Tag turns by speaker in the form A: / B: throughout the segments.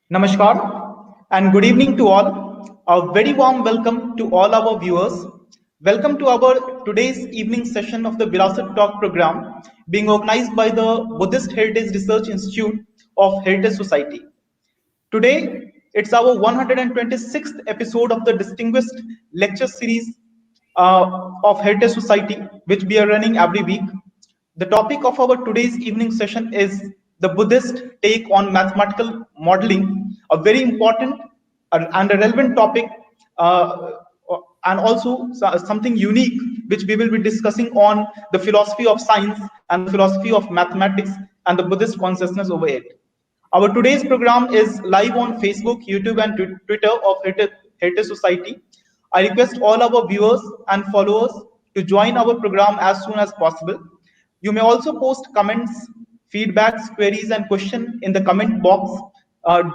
A: Namaskar and good evening to all. A very warm welcome to all our viewers. Welcome to our today's evening session of the Virasat Talk program being organized by the Buddhist Heritage Research Institute of Heritage Society. Today, it's our 126th episode of the distinguished lecture series of Heritage Society, which we are running every week. The topic of our today's evening session is the Buddhist take on mathematical modeling, a very important and a relevant topic, and also something unique, which we will be discussing on the philosophy of science and the philosophy of mathematics and the Buddhist consciousness over it. Our today's program is live on Facebook, YouTube, and Twitter of Heritage Society. I request all our viewers and followers to join our program as soon as possible. You may also post comments, feedbacks, queries, and questions in the comment box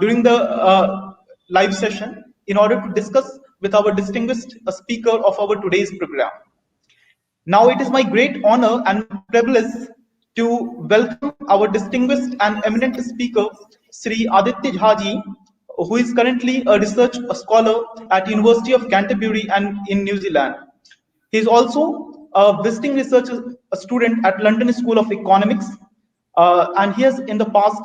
A: during the live session in order to discuss with our distinguished speaker of our today's program. Now it is my great honor and privilege to welcome our distinguished and eminent speaker, Shri Aditya Jha ji, who is currently a research scholar at University of Canterbury and in New Zealand. He is also a visiting research student at London School of Economics, and he has in the past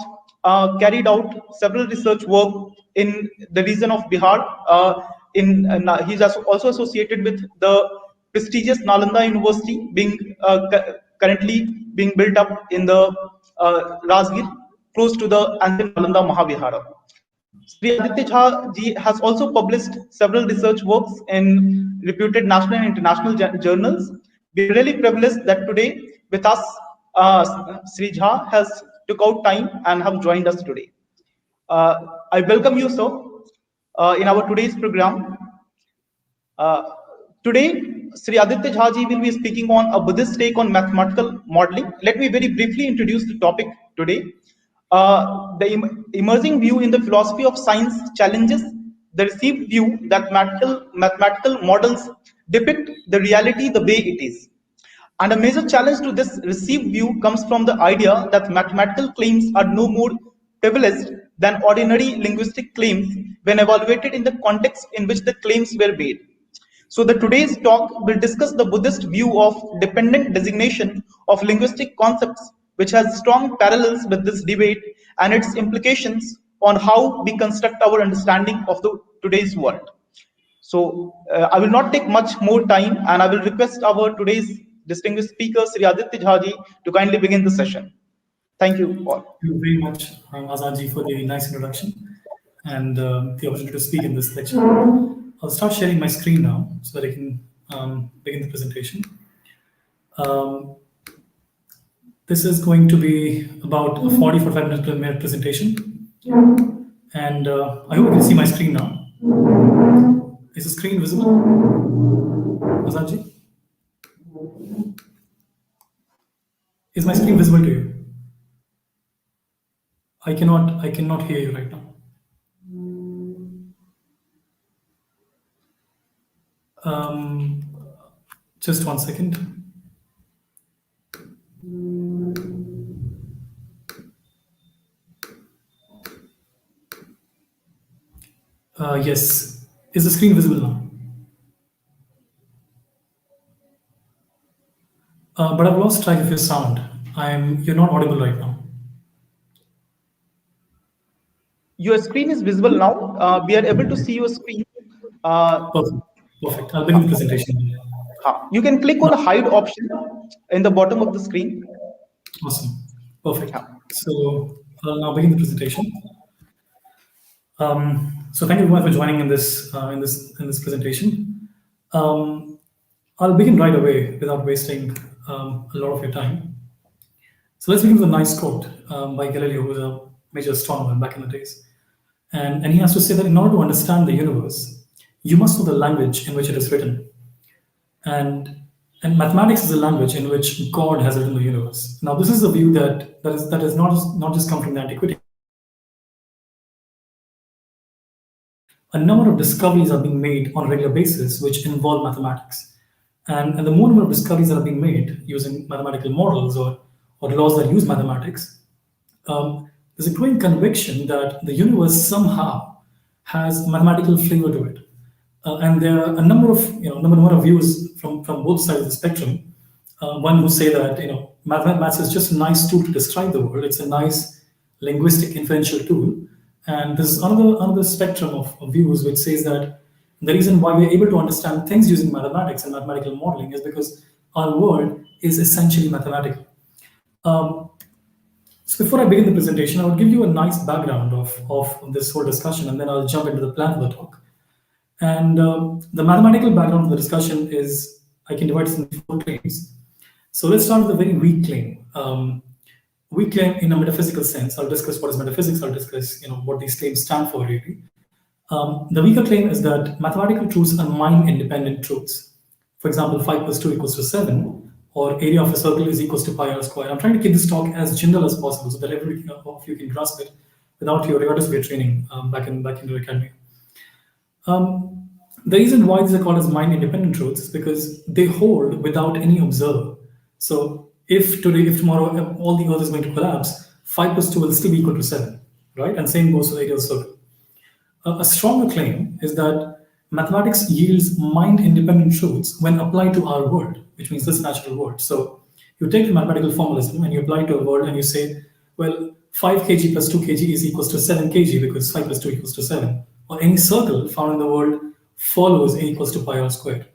A: carried out several research work in the region of Bihar. He is also associated with the prestigious Nalanda University, being currently being built up in the Rajgir, close to the ancient Nalanda Mahavihara. Shri Aditya Jha ji has also published several research works in reputed national and international journals. We are really privileged that today with us, Shri Jha has took out time and have joined us today. I welcome you, sir, in our today's program. Today, Shri Aditya Jha ji will be speaking on a Buddhist take on mathematical modeling. Let me very briefly introduce the topic today. The emerging view in the philosophy of science challenges the received view that mathematical models depict the reality the way it is. And a major challenge to this received view comes from the idea that mathematical claims are no more privileged than ordinary linguistic claims when evaluated in the context in which the claims were made. So today's talk will discuss the Buddhist view of dependent designation of linguistic concepts, which has strong parallels with this debate and its implications on how we construct our understanding of today's world. So I will not take much more time, and I will request our today's distinguished speaker, Shri Aditya Jha ji, to kindly begin the session. Thank you all.
B: Thank you very much, Azad ji, for the nice introduction and the opportunity to speak in this lecture. I'll start sharing my screen now so that I can begin the presentation. This is going to be about a 45 minute presentation, and I hope you can see my screen now. Is the screen visible, Azad ji? Is my screen visible to you? I cannot hear you right now. Just 1 second. Yes. Is the screen visible now? But I've lost track of your sound. You're not audible right now.
A: Your screen is visible now. We are able to see your screen.
B: Perfect. I'll begin the presentation.
A: You can click on the hide option in the bottom of the screen.
B: Awesome. Perfect. So I'll now begin the presentation. So thank you very much for joining in this presentation. I'll begin right away without wasting a lot of your time. So let's begin with a nice quote by Galileo, who was a major astronomer back in the days. And he has to say that in order to understand the universe, you must know the language in which it is written. And mathematics is a language in which God has written the universe. Now, this is a view that is not just come from the antiquity. A number of discoveries are being made on a regular basis which involve mathematics. And the more number of discoveries that are being made using mathematical models or laws that use mathematics, there's a growing conviction that the universe somehow has mathematical flavor to it. And there are a number of number of views from both sides of the spectrum. One who say that maths is just a nice tool to describe the world. It's a nice linguistic inferential tool. And there's another spectrum of views which says that the reason why we're able to understand things using mathematics and mathematical modeling is because our world is essentially mathematical. Um, so before I begin the presentation, I would give you a nice background of this whole discussion, and then I'll jump into the plan for the talk. And the mathematical background of the discussion is, I can divide this into 4 claims. So let's start with a very weak claim. Weak claim in a metaphysical sense. I'll discuss what is metaphysics. I'll discuss what these claims stand for really. The weaker claim is that mathematical truths are mind-independent truths. For example, 5 plus 2 equals to 7, or area of a circle is equals to pi r square. I'm trying to keep this talk as general as possible so that every of you can grasp it without your rhetorical training back in the academy. The reason why these are called as mind-independent truths is because they hold without any observer. So if tomorrow all the earth is going to collapse, 5 plus 2 will still be equal to 7, right? And same goes for the area of the circle. A stronger claim is that mathematics yields mind-independent truths when applied to our world, which means this natural world. So you take the mathematical formalism and you apply it to a world and you say, well, 5 kg plus 2 kg is equals to 7 kg because 5 plus 2 equals to 7. Or any circle found in the world follows a equals to pi r squared.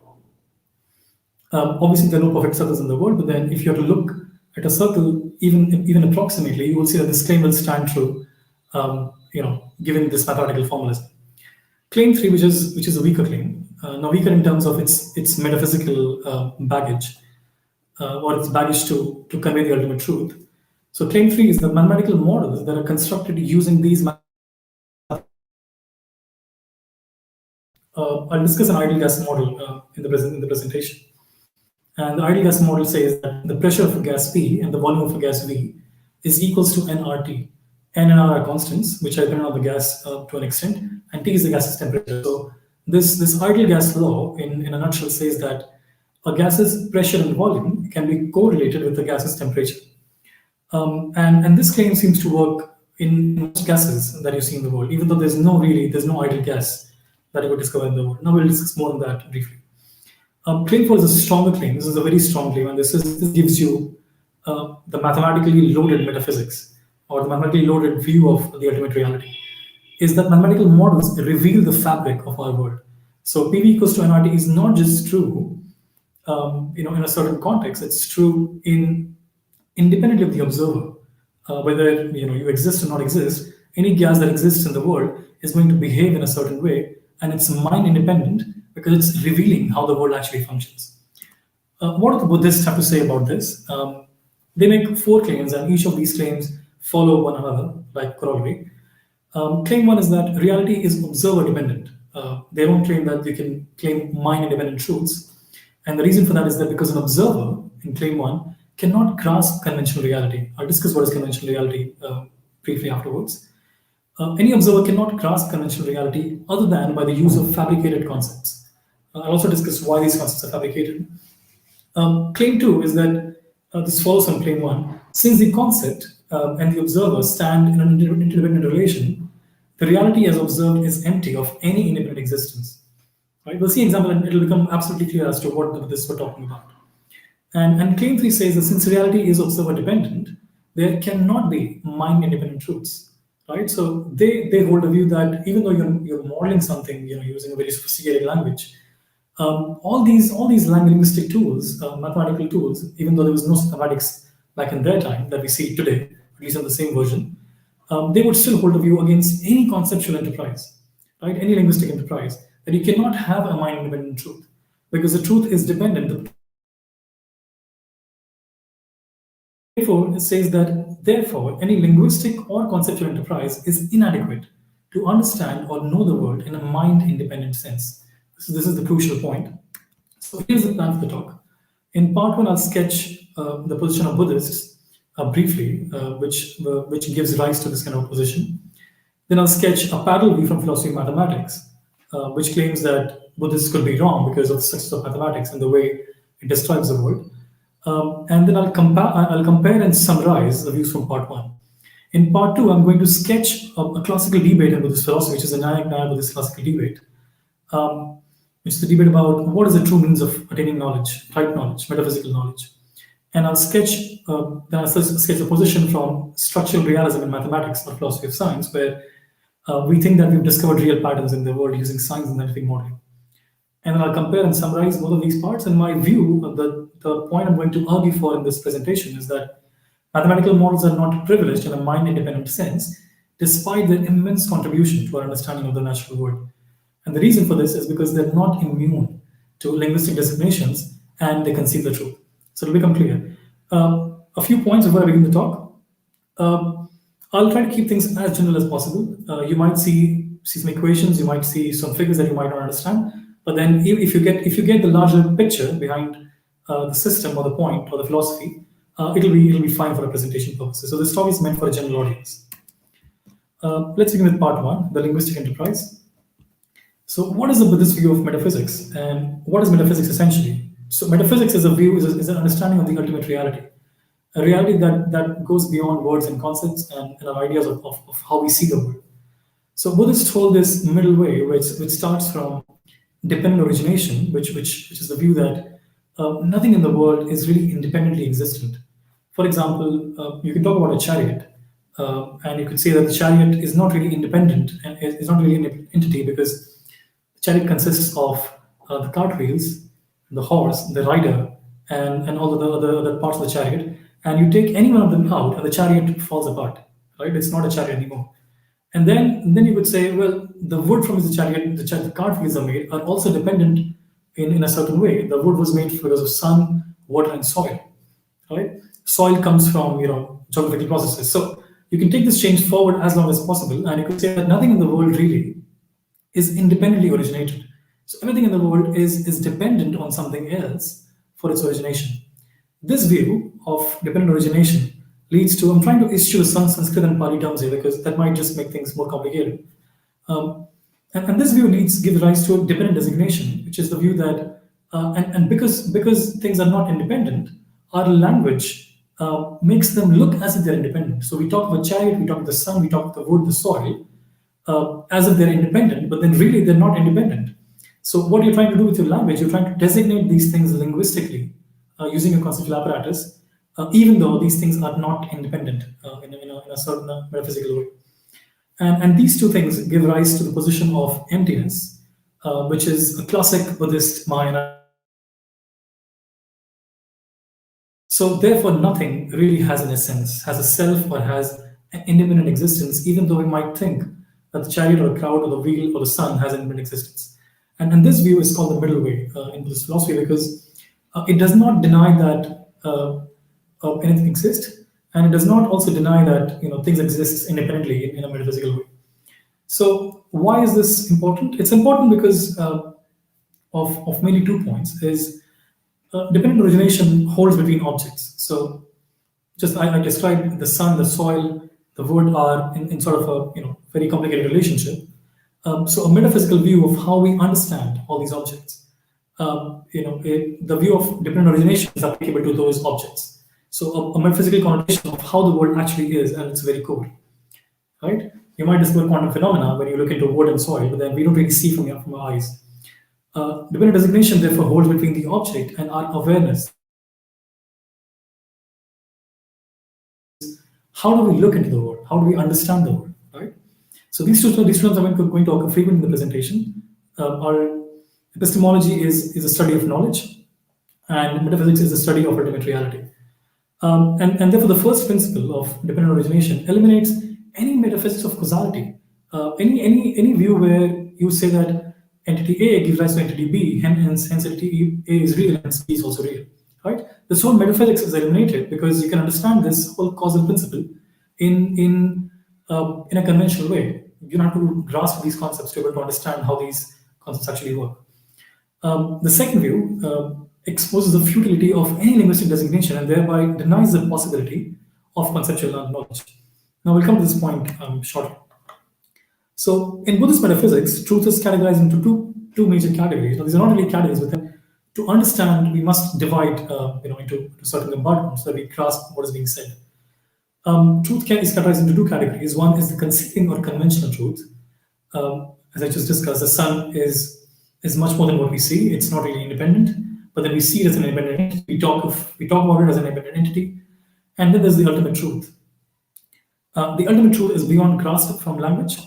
B: Obviously, there are no perfect circles in the world, but then if you have to look at a circle, even approximately, you will see that this claim will stand true, given this mathematical formalism. Claim 3, which is a weaker claim, now weaker in terms of its metaphysical baggage, or its baggage to convey the ultimate truth. So claim 3 is the mathematical models that are constructed using these. I'll discuss an ideal gas model in the presentation. And the ideal gas model says that the pressure of a gas P and the volume of a gas V is equals to nRT. N and R are constants, which are dependent on the gas to an extent, and T is the gas's temperature. So this ideal gas law, in a nutshell, says that a gas's pressure and volume can be correlated with the gas's temperature. And this claim seems to work in most gases that you see in the world, even though there's no ideal gas that you would discover in the world. Now we'll discuss more on that briefly. Claim 4 is a stronger claim. This is a very strong claim, and this gives you the mathematically loaded metaphysics, or the mathematically loaded view of the ultimate reality, is that mathematical models reveal the fabric of our world. So PV equals to nRT is not just true, in a certain context. It's true independently of the observer, whether you exist or not exist. Any gas that exists in the world is going to behave in a certain way, and it's mind independent because it's revealing how the world actually functions. What do the Buddhists have to say about this? They make 4 claims, and each of these claims follow one another, like corollary. Claim 1 is that reality is observer dependent. They don't claim that you can claim mind independent truths. And the reason for that is that because an observer, in claim 1, cannot grasp conventional reality. I'll discuss what is conventional reality briefly afterwards. Any observer cannot grasp conventional reality other than by the use of fabricated concepts. I'll also discuss why these concepts are fabricated. Claim 2 is that this follows on claim 1. Since the concept and the observer stand in an interdependent relation, the reality as observed is empty of any independent existence. Right? We'll see an example, and it'll become absolutely clear as to what this we're talking about. And claim 3 says that since reality is observer dependent, there cannot be mind independent truths. Right? So they hold a view that even though you're modeling something, using a very sophisticated language, all these linguistic tools, mathematical tools, even though there was no mathematics back in their time that we see today, at least in the same version, they would still hold a view against any conceptual enterprise, right? Any linguistic enterprise, that you cannot have a mind-independent truth, because the truth is dependent. Therefore, it says that, therefore, any linguistic or conceptual enterprise is inadequate to understand or know the world in a mind-independent sense. So this is the crucial point. So here's the plan for the talk. In part 1, I'll sketch the position of Buddhists briefly, which gives rise to this kind of position. Then I'll sketch a parallel view from philosophy of mathematics, which claims that Buddhists could be wrong because of the success of mathematics and the way it describes the world. And then I'll compare and summarize the views from part 1. In part two, I'm going to sketch a classical debate in Buddhist philosophy, which is a Nyaya Buddhist classical debate, um, which is the debate about what is the true means of attaining knowledge, right knowledge, metaphysical knowledge. And I'll sketch a position from structural realism in mathematics or philosophy of science, where we think that we've discovered real patterns in the world using science and scientific modeling. And then I'll compare and summarize both of these parts. And my view, the point I'm going to argue for in this presentation is that mathematical models are not privileged in a mind-independent sense, despite their immense contribution to our understanding of the natural world. And the reason for this is because they're not immune to linguistic designations and they conceal the truth. So to become clear, a few points before I begin the talk. I'll try to keep things as general as possible. You might see some equations, you might see some figures that you might not understand, but then if you get the larger picture behind the system or the point or the philosophy, it'll be fine for a presentation purposes. So this talk is meant for a general audience. Let's begin with part one, the linguistic enterprise. So what is the Buddhist view of metaphysics, and what is metaphysics essentially? So metaphysics is an understanding of the ultimate reality, a reality that goes beyond words and concepts and our ideas of how we see the world. So Buddhists hold this middle way, which starts from dependent origination, which is the view that nothing in the world is really independently existent. For example, you can talk about a chariot, and you could say that the chariot is not really independent and is not really an entity, because the chariot consists of the cartwheels, the horse, the rider, and all the other parts of the chariot. And you take any one of them out, and the chariot falls apart. Right? It's not a chariot anymore. And then you would say, well, the wood from which the cartwheels are made, are also dependent in a certain way. The wood was made because of sun, water, and soil. Right? Soil comes from geographical processes. So you can take this change forward as long as possible, and you could say that nothing in the world really is independently originated. So everything in the world is dependent on something else for its origination. This view of dependent origination leads to, I'm trying to issue some Sanskrit and Pali terms here because that might just make things more complicated. And this view gives rise to a dependent designation, which is the view that, and because things are not independent, our language makes them look as if they're independent. So we talk of a chariot, we talk of the sun, we talk of the wood, the soil, as if they're independent, but then really they're not independent. So what you're trying to do with your language, you're trying to designate these things linguistically using a conceptual apparatus, even though these things are not independent in a certain metaphysical way. And these two things give rise to the position of emptiness, which is a classic Buddhist Mahayana. So therefore, nothing really has an essence, has a self, or has an independent existence, even though we might think that the chariot or the cloud or the wheel or the sun has an independent existence. And this view is called the middle way in Buddhist philosophy, because it does not deny that anything exists, and it does not also deny that things exist independently in a metaphysical way. So why is this important? It's important because of mainly 2 points. Is dependent origination holds between objects. So just I described the sun, the soil, the wood are in sort of a very complicated relationship. So a metaphysical view of how we understand all these objects. The view of dependent origination is applicable to those objects. So a metaphysical connotation of how the world actually is, and it's very core, right? You might discover quantum phenomena when you look into wood and soil, but then we don't really see from our eyes. Dependent designation therefore holds between the object and our awareness. How do we look into the world? How do we understand the world, right? So these terms are going to occur frequently in the presentation. Our epistemology is a study of knowledge, and metaphysics is the study of ultimate reality. And therefore, the first principle of dependent origination eliminates any metaphysics of causality. Any view where you say that entity A gives rise to entity B, hence entity A is real, hence B is also real, right? This whole metaphysics is eliminated because you can understand this whole causal principle in a conventional way. You don't have to grasp these concepts to be able to understand how these concepts actually work. The second view exposes the futility of any linguistic designation and thereby denies the possibility of conceptual knowledge. Now we'll come to this point shortly. So in Buddhist metaphysics, truth is categorized into two major categories. Now, these are not really categories, but then to understand, we must divide into certain compartments so that we grasp what is being said. Truth is categorized into two categories. One is the conceiving or conventional truth. As I just discussed, the sun is much more than what we see. It's not really independent, but then we see it as an independent entity. We talk about it as an independent entity, and then there's the ultimate truth. The ultimate truth is beyond grasp from language.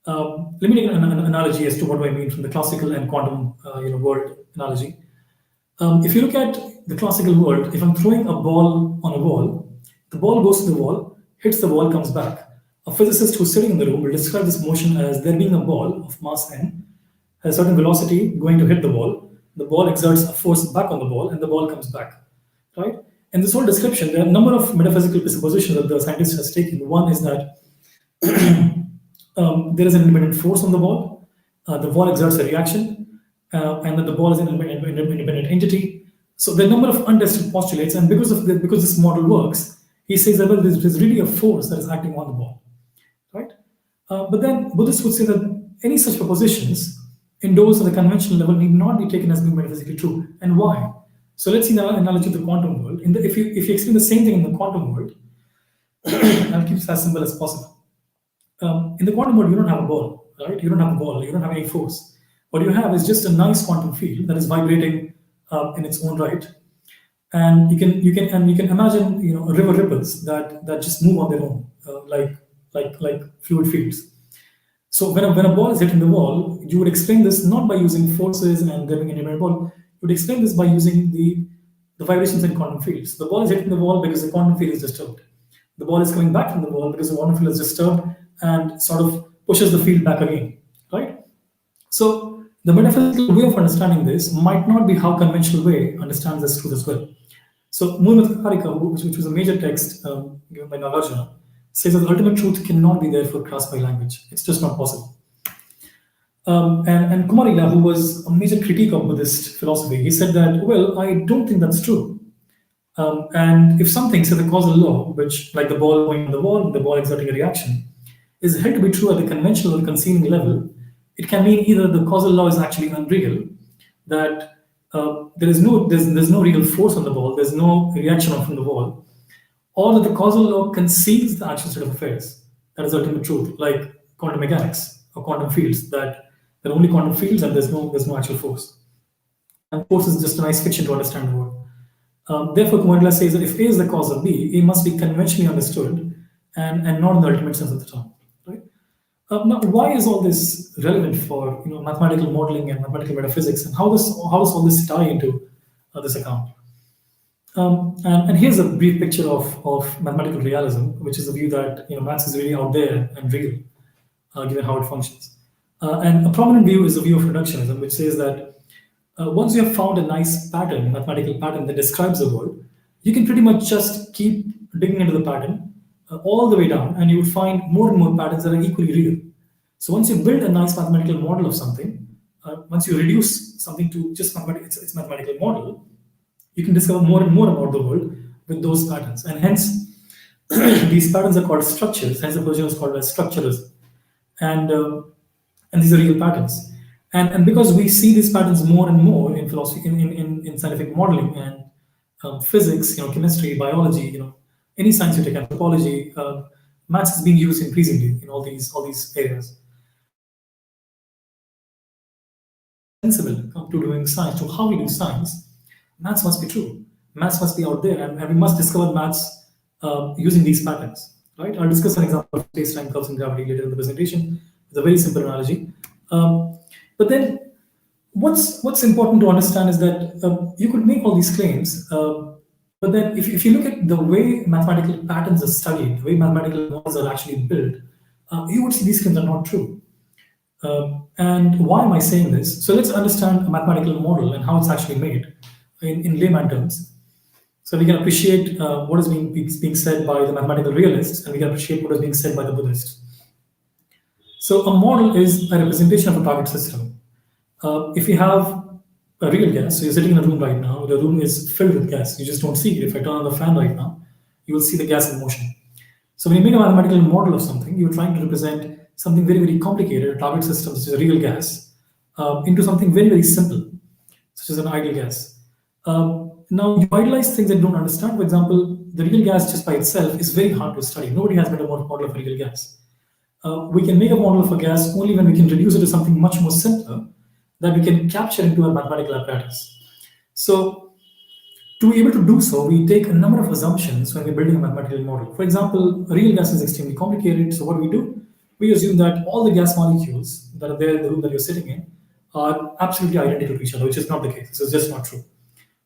B: Let me take an analogy as to what do I mean from the classical and quantum world analogy. If you look at the classical world, if I'm throwing a ball on a wall, the ball goes to the wall, hits the wall, comes back. A physicist who's sitting in the room will describe this motion as there being a ball of mass n, has a certain velocity going to hit the ball. The ball exerts a force back on the ball, and the ball comes back. Right? In this whole description, there are a number of metaphysical presuppositions that the scientist has taken. One is that there is an independent force on the ball exerts a reaction, and that the ball is an independent entity. So there are a number of untested postulates, and because this model works, he says that well, there's really a force that is acting on the ball, right? But then Buddhists would say that any such propositions endorsed at the conventional level need not be taken as being metaphysically true. And why? So let's see the analogy of the quantum world. If you explain the same thing in the quantum world, I'll keep it as simple as possible. In the quantum world, you don't have a ball, right? You don't have a ball. You don't have any force. What you have is just a nice quantum field that is vibrating in its own right, and you can imagine river ripples that just move on their own, like fluid fields. So when a ball is hitting the wall, you would explain this not by using forces and there being an independent ball. You would explain this by using the vibrations in quantum fields. The ball is hitting the wall because the quantum field is disturbed. The ball is coming back from the wall because the quantum field is disturbed and sort of pushes the field back again, right? So the metaphysical way of understanding this might not be how conventional way understands this truth as well. So Mulakarika, which was a major text given by Nagarjuna, says that the ultimate truth cannot be therefore grasped by language. It's just not possible. And Kumarila, who was a major critique of Buddhist philosophy, he said that, well, I don't think that's true. And if something, say the causal law, which like the ball going on the wall, the ball exerting a reaction, is held to be true at the conventional or conceiving level, it can mean either the causal law is actually unreal, that there's no real force on the ball, there's no reaction from the wall, or that the causal law conceives the actual state of affairs. That is the ultimate truth, like quantum mechanics or quantum fields, that there are only quantum fields and there's no actual force. And force is just a nice fiction to understand the world. Therefore, Kumarila says that if A is the cause of B, A must be conventionally understood and not in the ultimate sense of the term. Right? Now, why is all this relevant for mathematical modeling and mathematical metaphysics, and how does all this tie into this account? And here's a brief picture of mathematical realism, which is the view that maths is really out there and real, given how it functions. And a prominent view is the view of reductionism, which says that once you have found a nice pattern, mathematical pattern that describes the world, you can pretty much just keep digging into the pattern all the way down, and you would find more and more patterns that are equally real. So once you build a nice mathematical model of something, once you reduce something to just its mathematical model, you can discover more and more about the world with those patterns. And hence, these patterns are called structures, hence the position is called as structuralism. And these are real patterns. And because we see these patterns more and more in philosophy, in scientific modeling and physics, chemistry, biology, any science you take, anthropology, maths is being used increasingly in all these areas. Sensible to doing science, to how we do science, maths must be true. Maths must be out there, and we must discover maths using these patterns. Right? I'll discuss an example of space-time curves and gravity later in the presentation. It's a very simple analogy. But then, what's important to understand is that you could make all these claims, but then if you look at the way mathematical patterns are studied, the way mathematical models are actually built, you would see these claims are not true. And why am I saying this? So let's understand a mathematical model and how it's actually made in layman terms. So we can appreciate what is being said by the mathematical realists, and we can appreciate what is being said by the Buddhists. So a model is a representation of a target system. If you have a real gas, so you're sitting in a room right now, the room is filled with gas, you just don't see it. If I turn on the fan right now, you will see the gas in motion. So when you make a mathematical model of something, you're trying to represent something very, very complicated, a target system, such as a real gas, into something very, very simple, such as an ideal gas. Now, you idealize things that you don't understand. For example, the real gas just by itself is very hard to study. Nobody has made a model of a real gas. We can make a model of a gas only when we can reduce it to something much more simpler that we can capture into a mathematical apparatus. So to be able to do so, we take a number of assumptions when we're building a mathematical model. For example, a real gas is extremely complicated. So what do? We assume that all the gas molecules that are there in the room that you're sitting in are absolutely identical to each other, which is not the case. This is just not true.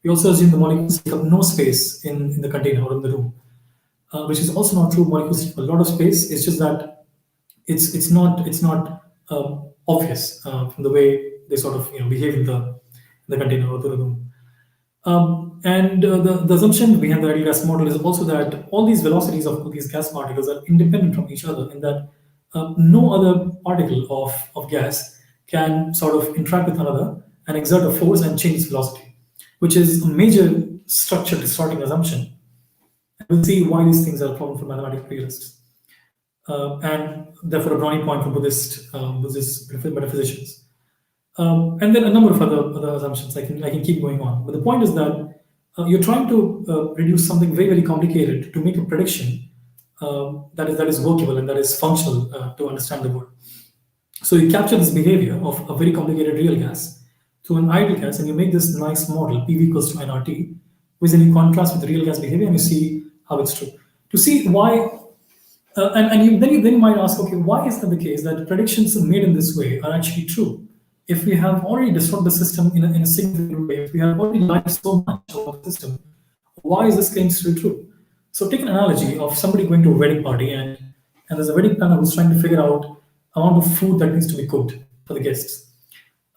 B: We also assume the molecules take up no space in the container or in the room, which is also not true. Molecules take a lot of space. It's just that it's not obvious from the way they sort of behave in the container or the room. The assumption behind the ideal gas model is also that all these velocities of these gas particles are independent from each other, in that no other particle of gas can sort of interact with another and exert a force and change its velocity, which is a major structure distorting assumption. And we'll see why these things are a problem for mathematical realists, and therefore a brownie point for Buddhist metaphysicians. And then a number of other assumptions. I can keep going on, but the point is that you're trying to reduce something very, very complicated to make a prediction that is workable and that is functional to understand the world. So you capture this behavior of a very complicated real gas to an ideal gas, and you make this nice model PV equals to nRT, which then you contrast with the real gas behavior, and you see how it's true. To see why, then you might ask, okay, why is that the case that predictions made in this way are actually true? If we have already distorted the system in a significant way, if we have already lied so much about the system, why is this claim still true? So take an analogy of somebody going to a wedding party, and there's a wedding planner who's trying to figure out amount of food that needs to be cooked for the guests.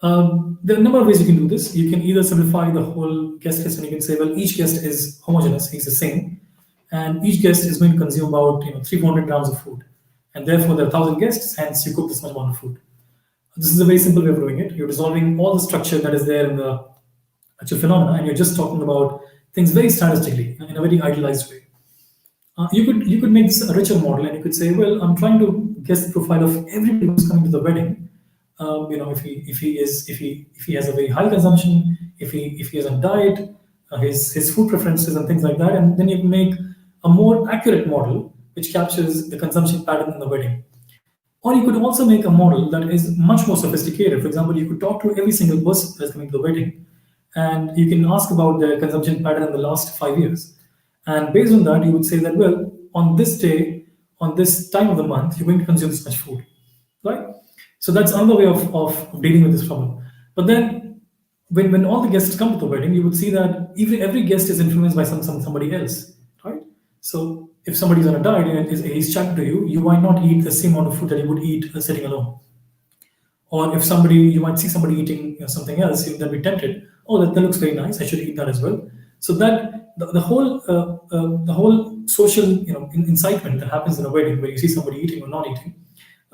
B: There are a number of ways you can do this. You can either simplify the whole guest list, and you can say, well, each guest is homogeneous, he's the same, and each guest is going to consume about 300 grams of food, and therefore there are 1,000 guests, hence you cook this much amount of food. This is a very simple way of doing it. You're dissolving all the structure that is there in the actual phenomena, and you're just talking about things very statistically in a very idealized way. You could make this a richer model, and you could say, well, I'm trying to guess the profile of everybody who's coming to the wedding. If he has a very high consumption, if he is on diet, his food preferences and things like that, and then you can make a more accurate model which captures the consumption pattern in the wedding. Or you could also make a model that is much more sophisticated. For example, you could talk to every single person that's coming to the wedding, and you can ask about their consumption pattern in the last 5 years. And based on that, you would say that, well, on this day, on this time of the month, you're going to consume this much food, right? So that's another way of dealing with this problem. But then, when all the guests come to the wedding, you would see that every guest is influenced by somebody else, right? So if somebody's on a diet and he's chatting to you, you might not eat the same amount of food that you would eat sitting alone. Or if you might see somebody eating something else, you then be tempted. Oh, that looks very nice. I should eat that as well. So that the whole social incitement that happens in a wedding, where you see somebody eating or not eating,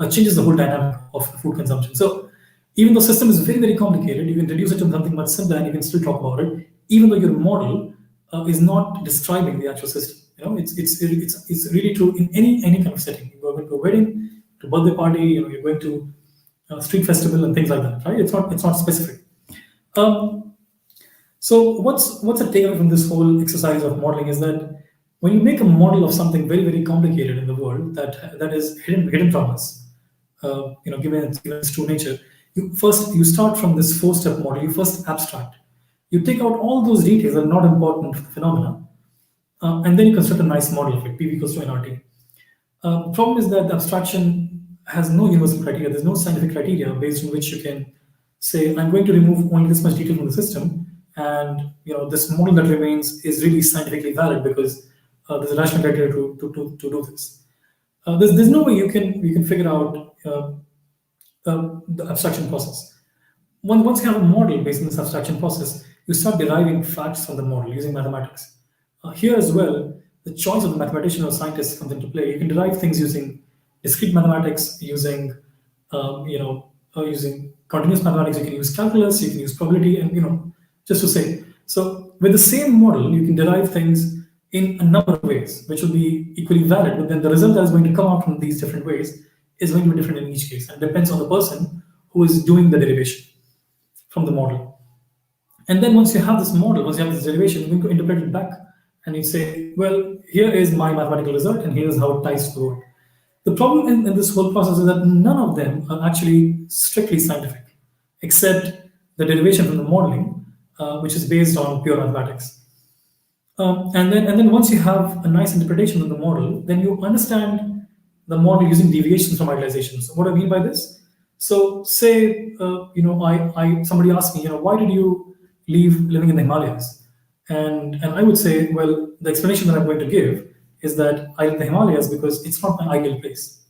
B: changes the whole dynamic of food consumption. So even though the system is very, very complicated, you can reduce it to something much simpler, and you can still talk about it, even though your model is not describing the actual system. It's really true in any kind of setting. You're going to a wedding, to a birthday party, you're going to a street festival and things like that, right? It's not specific. So what's a takeaway from this whole exercise of modeling is that when you make a model of something very, very complicated in the world that is hidden from us, given its true nature, you start from this 4-step model. You first abstract. You take out all those details that are not important to the phenomena, and then you construct a nice model of it, PV equals to nRT. The problem is that the abstraction has no universal criteria. There's no scientific criteria based on which you can say, I'm going to remove only this much detail from the system, and this model that remains is really scientifically valid because there's a rational criteria to do this. There's no way you can figure out the abstraction process. Once you have a model based on this abstraction process, you start deriving facts from the model using mathematics. Here as well, the choice of the mathematician or scientist comes into play. You can derive things using discrete mathematics, using using continuous mathematics. You can use calculus, you can use probability, and just to say. So with the same model, you can derive things in a number of ways, which will be equally valid. But then the result that is going to come out from these different ways is going to be different in each case, and depends on the person who is doing the derivation from the model. And then once you have this model, once you have this derivation, you're going to interpret it back and you say, well, here is my mathematical result, and here is how it ties to the world. The problem in this whole process is that none of them are actually strictly scientific, except the derivation from the modeling, which is based on pure mathematics. And then once you have a nice interpretation of the model, then you understand the model using deviations from idealizations. What do I mean by this? So say I somebody asked me, why did you leave living in the Himalayas? And I would say, well, the explanation that I'm going to give is that I live in the Himalayas because it's not my ideal place,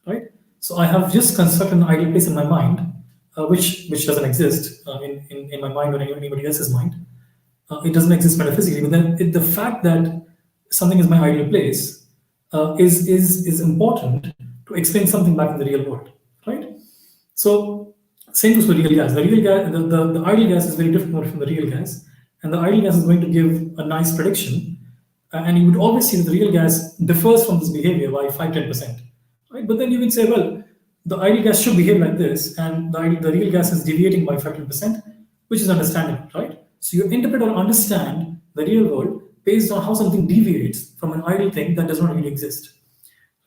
B: right? So I have just constructed an ideal place in my mind, which doesn't exist in my mind or anybody else's mind. It doesn't exist metaphysically, but then the fact that something is my ideal place is important to explain something back in the real world, right? So same goes for real gas. The real gas, the ideal gas is very different from the real gas, and the ideal gas is going to give a nice prediction, and you would always see that the real gas differs from this behavior by 5-10%, right? But then you can say, well, the ideal gas should behave like this, and the real gas is deviating by 5-10%, which is understandable, right? So you interpret or understand the real world based on how something deviates from an ideal thing that does not really exist,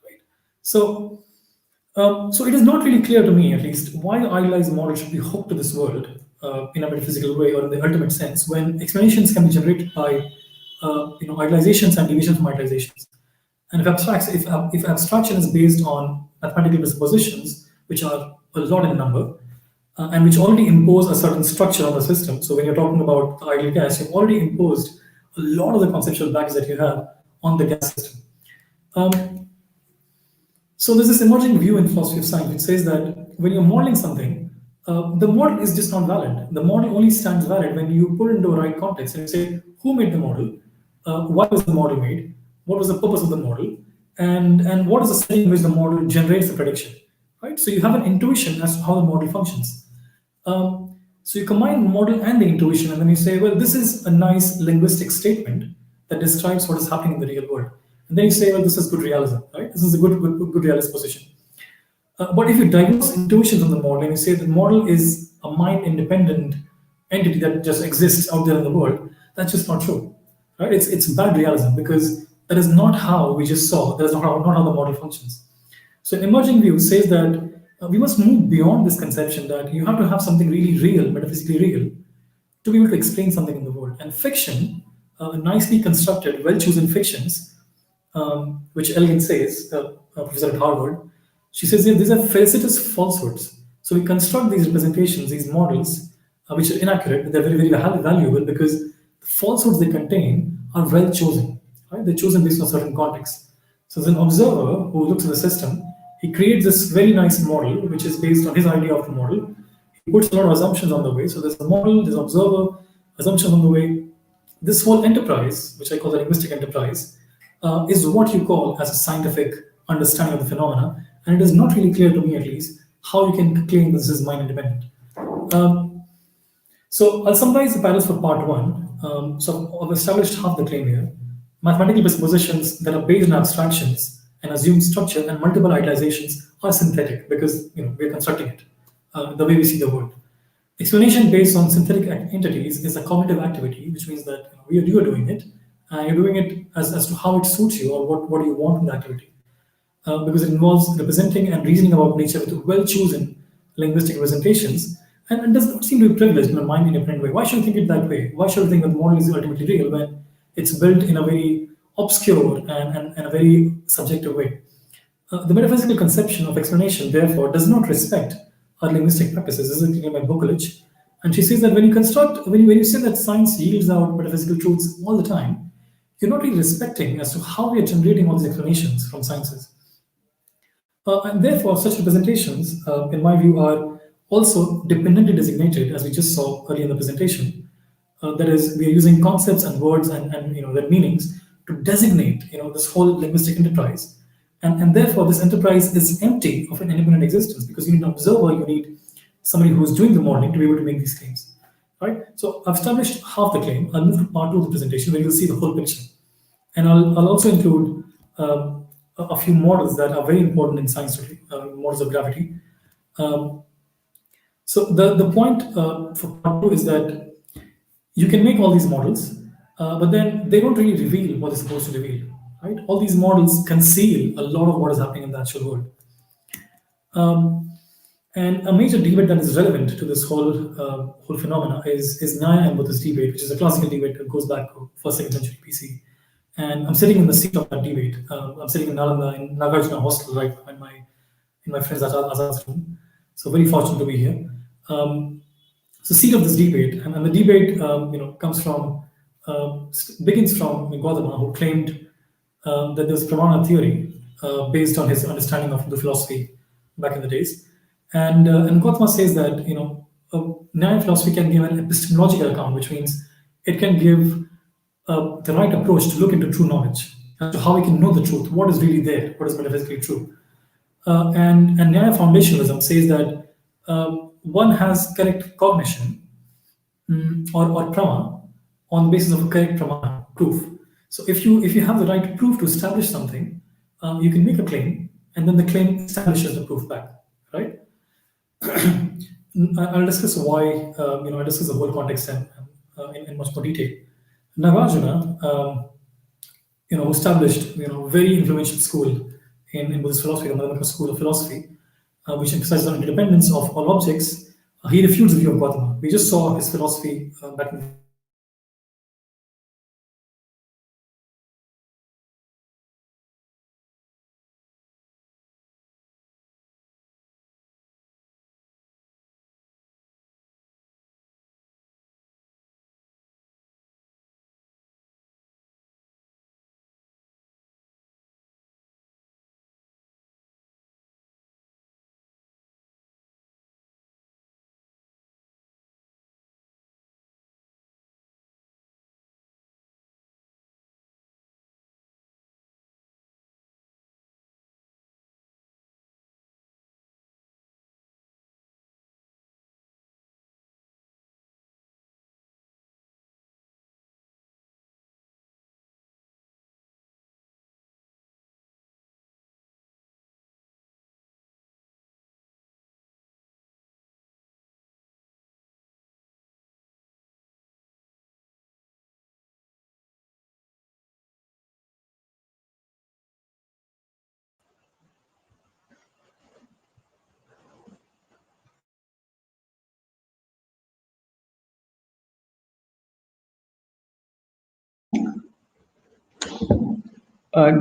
B: right? So it is not really clear to me, at least, why the idealized model should be hooked to this world in a metaphysical way or in the ultimate sense, when explanations can be generated by idealizations and deviations from idealizations. And if abstraction is based on mathematical presuppositions, which are a lot in number, and which already impose a certain structure on the system. So when you're talking about the ideal gas, you've already imposed a lot of the conceptual baggage that you have on the gas system. So there's this emerging view in philosophy of science which says that when you're modeling something, the model is just not valid. The model only stands valid when you put it into a right context and you say, who made the model? Why was the model made? What was the purpose of the model? And what is the setting in which the model generates the prediction? Right? So you have an intuition as to how the model functions. So you combine the model and the intuition, and then you say, well, this is a nice linguistic statement that describes what is happening in the real world. And then you say, well, this is good realism, right? This is a good realist position. But if you diagnose intuition from the model and you say the model is a mind-independent entity that just exists out there in the world, that's just not true, right? It's bad realism because that is not how we just saw. That is not how the model functions. So emerging view says that we must move beyond this conception that you have to have something really real, metaphysically real, to be able to explain something in the world. And fiction, nicely constructed, well-chosen fictions, which Elgin says, a professor at Harvard, she says these are felicitous falsehoods. So we construct these representations, these models, which are inaccurate, but they're very, very valuable because the falsehoods they contain are well chosen. Right? They're chosen based on certain context. So as an observer who looks at the system, he creates this very nice model, which is based on his idea of the model. He puts a lot of assumptions on the way. So there's a model, there's observer, assumptions on the way. This whole enterprise, which I call the linguistic enterprise, is what you call as a scientific understanding of the phenomena. And it is not really clear to me, at least, how you can claim this is mind independent. So I'll summarize the panels for part one. So I've established half the claim here. Mathematical presuppositions that are based on abstractions and assume structure and multiple idealizations are synthetic because we're constructing it the way we see the world. Explanation based on synthetic entities is a cognitive activity, which means that you are doing it, and you're doing it as to how it suits you or what do you want from the activity. Because it involves representing and reasoning about nature with well-chosen linguistic representations, and it does not seem to be privileged in a mind-independent way. Why should you think it that way? Why should you think that the model is ultimately real when it's built in a very obscure and a very subjective way? The metaphysical conception of explanation, therefore, does not respect our linguistic practices. This is by Bukolich. And she says that when you say that science yields out metaphysical truths all the time, you're not really respecting as to how we are generating all these explanations from sciences. And therefore, such representations, in my view, are also dependently designated, as we just saw earlier in the presentation. That is, we are using concepts and words and their meanings to designate this whole linguistic enterprise. And therefore, this enterprise is empty of an independent existence because you need an observer, you need somebody who's doing the modeling to be able to make these claims. Right? So I've established half the claim. I'll move to part two of the presentation where you'll see the whole picture. And I'll also include a few models that are very important in science today, models of gravity. So the point for part two is that you can make all these models, but then they don't really reveal what they're supposed to reveal, right? All these models conceal a lot of what is happening in the actual world. Um, and a major debate that is relevant to this whole phenomena is Nyaya and Buddhist debate, which is a classical debate that goes back to first second century BC. And I'm sitting in the seat of that debate. I'm sitting in Nalanda in Nagarjuna hostel, right in my friend's Azad's room. So very fortunate to be here. Um, so seat of this debate, and the debate comes from begins from Gautama, who claimed that there's pramana theory based on his understanding of the philosophy back in the days, and Gautama says that Nyaya philosophy can give an epistemological account, which means it can give the right approach to look into true knowledge as to how we can know the truth, what is really there, what is metaphysically true. And Nyaya foundationalism says that one has correct cognition or prama on the basis of a correct pramana proof. So if you have the right proof to establish something, you can make a claim, and then the claim establishes the proof back, right? I'll discuss why. I'll discuss the whole context in much more detail. Nagarjuna, who established very influential school in Buddhist philosophy, the Madhyamaka school of philosophy, which emphasizes on independence of all objects. He refutes the view of Gautama. We just saw his philosophy back in.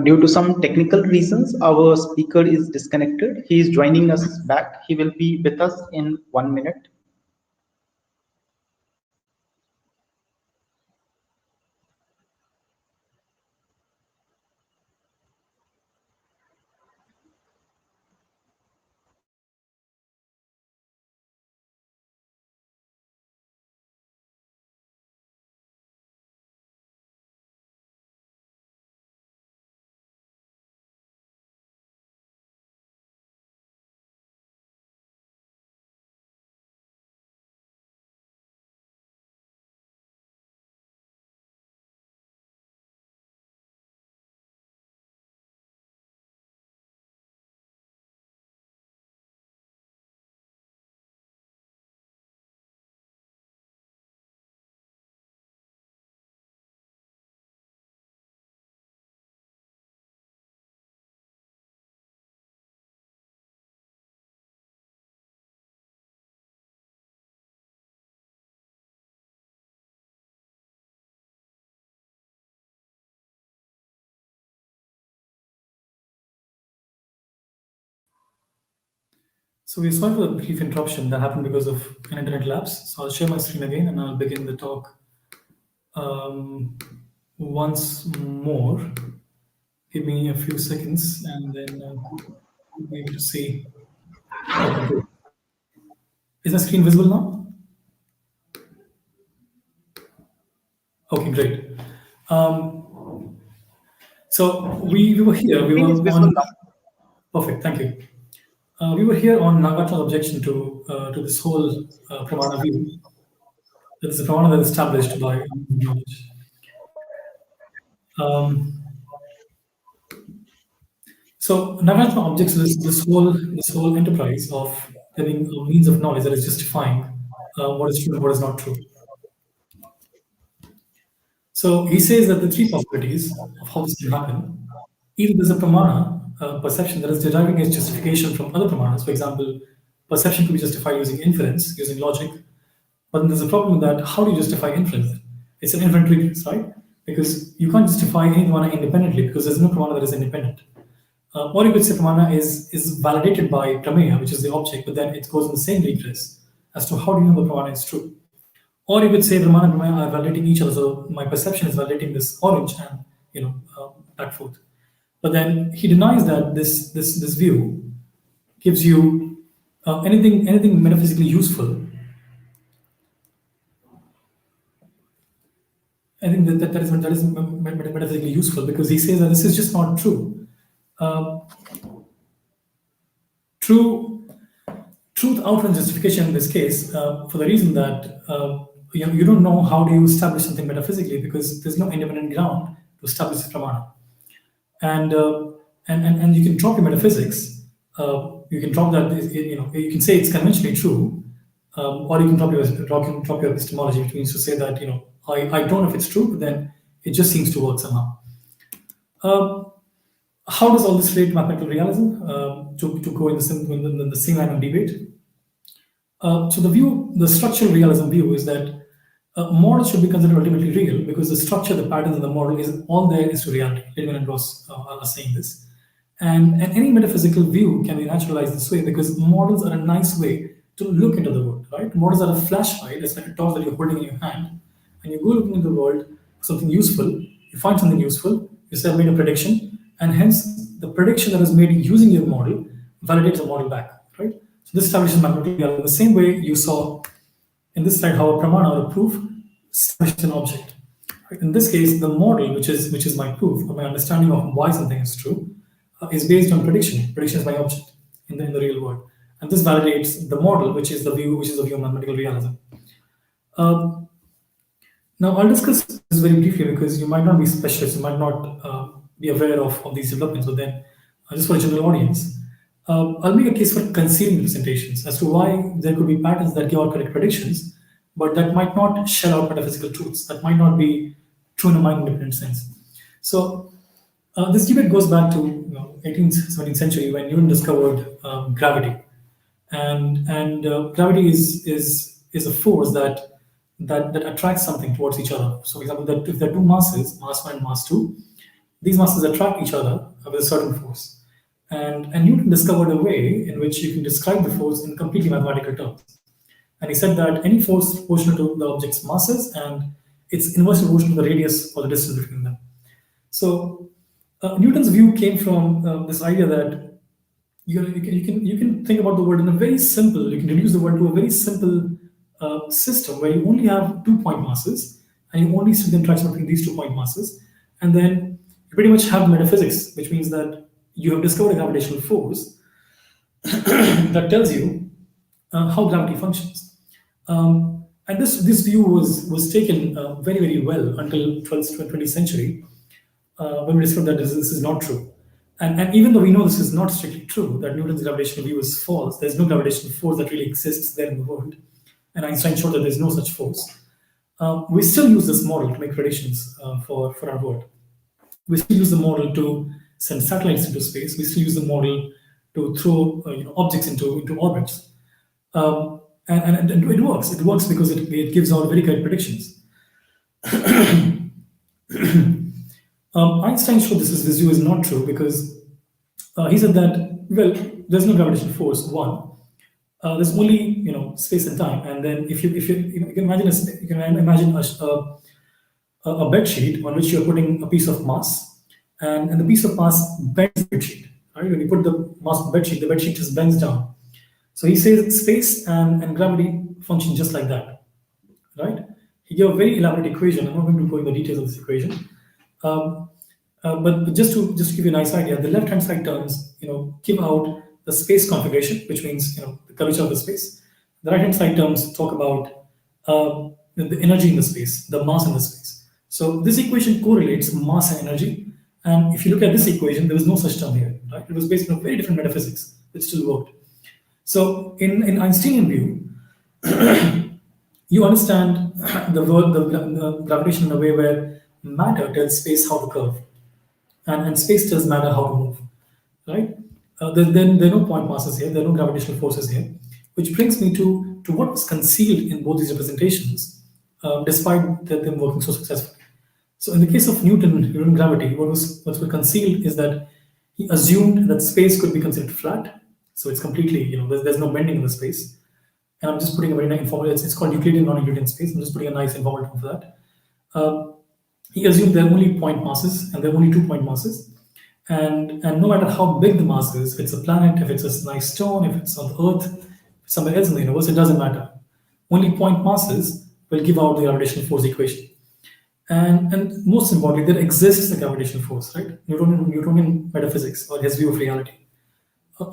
A: Due to some technical reasons, our speaker is disconnected. He is joining us back. He will be with us in 1 minute.
B: So we're sorry for the brief interruption that happened because of an internet lapse. So I'll share my screen again and I'll begin the talk um, once more. Give me a few seconds and then you'll be able to see. Okay, good. Is my screen visible now? Okay, great. So we were here, we
A: Screen
B: were
A: is visible
B: on,
A: now.
B: perfect, thank you. We were here on Nagarjuna's objection to this whole Pramana view. That is a Pramana that is established by knowledge. Um, so Nagarjuna objects to this whole enterprise of having a means of knowledge that is justifying what is true and what is not true. So he says that the three possibilities of how this can happen: either there's a pramana, perception that is deriving its justification from other pramanas. For example, perception could be justified using inference, using logic. But then there's a problem with that. How do you justify inference? It's an infinite recurrence, right? Because you can't justify any pramana independently because there's no pramana that is independent. Or you could say pramana is validated by prameya, which is the object, but then it goes in the same regress as to how do you know the pramana is true. Or you could say pramana and pramaya are validating each other. So my perception is validating this orange, and back forth. But then he denies that this view gives you anything metaphysically useful. I think that is metaphysically useful because he says that this is just not true. Uh, true truth outrun justification in this case for the reason that you don't know how do you establish something metaphysically because there's no independent ground to establish the pramana, and and you can drop your metaphysics. You can drop that. You can say it's conventionally true, or you can drop your epistemology, which means to say that I don't know if it's true, but then it just seems to work somehow. Uh, how does all this relate to mathematical realism? To go in the same line of debate. So the structural realism view is that models should be considered ultimately real because the structure, the patterns in the model is all there is to reality. Littman and Ross are saying this. And any metaphysical view can be naturalized this way because models are a nice way to look into the world, right? Models are a flashlight. It's like a torch that you're holding in your hand. And you go looking into the world for something useful, you find something useful, you say, I've made a prediction, and hence the prediction that is made using your model validates the model back, right? So this establishes mathematical realism. The same way you saw in this slide how a pramana or a proof establishes an object. Right? In this case, the model, which is my proof, or my understanding of why something is true, is based on prediction. Prediction is my object in the real world, and this validates the model, which is the view of mathematical realism. Um, Now, I'll discuss this very briefly because you might not be specialists, you might not be aware of these developments, but then just for a general audience, I'll make a case for concealing representations as to why there could be patterns that give out correct predictions, but that might not shell out metaphysical truths, that might not be true in a mind-independent sense. So, this debate goes back to 18th, 17th century when Newton discovered gravity, and gravity is a force that attracts something towards each other. So, for example, that if there are two masses, mass 1 and mass 2, these masses attract each other with a certain force. And Newton discovered a way in which you can describe the force in completely mathematical terms. And he said that any force proportional to the object's masses and its inversely proportional to the radius or the distance between them. So Newton's view came from this idea that you can think about the world in a very simple, you can reduce the world to a very simple system where you only have 2-point masses and you only see the interaction between these 2-point masses, and then you pretty much have metaphysics, which means that you have discovered a gravitational force that tells you how gravity functions. And this view was taken very well until 20th century when we discovered that this is not true. And even though we know this is not strictly true, that Newton's gravitational view is false, there's no gravitational force that really exists there in the world, and Einstein showed that there's no such force, we still use this model to make predictions for our world. We still use the model to send satellites into space. We still use the model to throw objects into orbits. And it works. It works because it gives out very correct predictions. Einstein showed this view is not true because he said that, well, there's no gravitational force, one. There's only space and time, and then if you can imagine a bed sheet on which you're putting a piece of mass, and the piece of mass bends the bed sheet. Right? When you put the mass on the bed sheet just bends down. So he says space and gravity function just like that, right? He gave a very elaborate equation. I'm not going to go into the details of this equation, but just to give you a nice idea, the left-hand side terms, give out the space configuration, which means the curvature of the space. The right-hand side terms talk about the energy in the space, the mass in the space. So this equation correlates mass and energy. And if you look at this equation, there was no such term here, right? It was based on a very different metaphysics, which still worked. So in Einsteinian view, you understand the world, the gravitation in a way where matter tells space how to curve, and space tells matter how to move, right? There are no point masses here, there are no gravitational forces here, which brings me to what was concealed in both these representations, despite them working so successfully. So in the case of Newton gravity, what was concealed is that he assumed that space could be considered flat. So it's completely, there's no bending in the space. And I'm just putting a very nice informal, it's called Euclidean non-Euclidean space. I'm just putting a nice informal term for that. He assumed there are only point masses, and there are only 2 point masses. And no matter how big the mass is, if it's a planet, if it's a nice stone, if it's on the Earth, somewhere else in the universe, it doesn't matter. Only point masses will give out the gravitational force equation. And most importantly, there exists a gravitational force, right? Newtonian metaphysics, or his view of reality.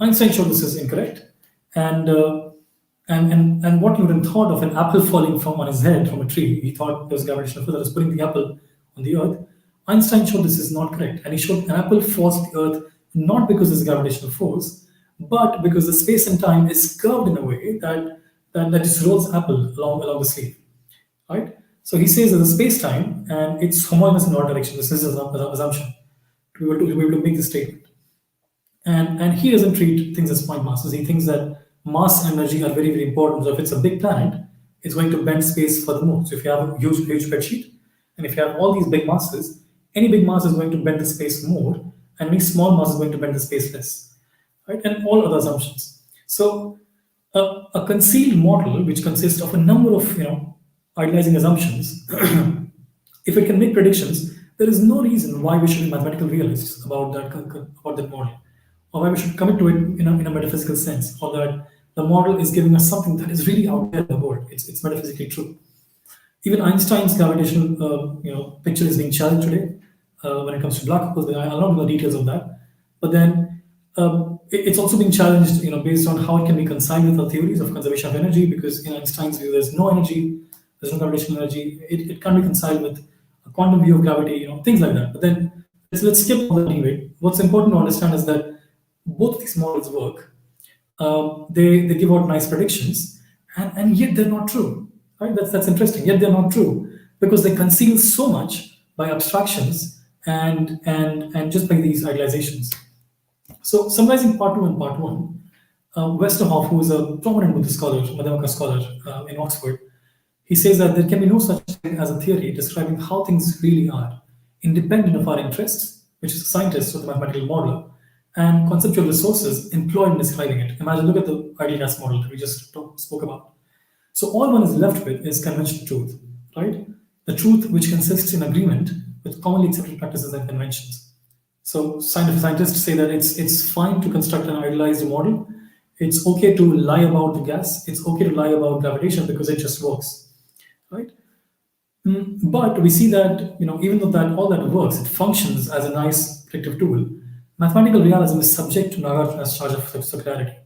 B: Einstein showed this is incorrect, and and what Newton thought of an apple falling from on his head from a tree, he thought there was gravitational force that was putting the apple on the earth. Einstein showed this is not correct, and he showed an apple falls to the earth not because there's a gravitational force, but because the space and time is curved in a way that just rolls apple along the sleeve, right? So he says that the space time and it's homogeneous in all direction. This is an assumption to be able to make this statement. And he doesn't treat things as point masses. He thinks that mass and energy are very, very important. So if it's a big planet, it's going to bend space furthermore. So if you have a huge spreadsheet, and if you have all these big masses, any big mass is going to bend the space more, and any small mass is going to bend the space less, right? And all other assumptions. So a concealed model, which consists of a number of idealizing assumptions, if it can make predictions, there is no reason why we should be mathematical realists about that model, or why we should commit to it in a metaphysical sense, or that the model is giving us something that is really out there in the world. It's metaphysically true. Even Einstein's gravitational picture is being challenged today when it comes to black holes. I'll not know the details of that, but then it's also being challenged, based on how it can be conciled with our theories of conservation of energy. Because in Einstein's view, there's no energy, there's no gravitational energy. It can't be conciled with a quantum view of gravity, things like that. But then let's skip all that anyway. What's important to understand is that both these models work. They give out nice predictions, and yet they're not true. Right? That's interesting. Yet they're not true because they conceal so much by abstractions and just by these idealizations. So summarizing part two and part one, Westerhoff, who is a prominent Buddhist scholar, Madhyamaka scholar in Oxford, he says that there can be no such thing as a theory describing how things really are, independent of our interests, which is a scientist or the mathematical modeler, and conceptual resources employed in describing it. Imagine, look at the ideal gas model that we just spoke about. So all one is left with is conventional truth, right? The truth which consists in agreement with commonly accepted practices and conventions. So scientists say that it's fine to construct an idealized model. It's okay to lie about the gas. It's okay to lie about gravitation because it just works, right? But we see that even though that all that works, it functions as a nice predictive tool. Mathematical realism is subject to Nagarjuna's charge of circularity,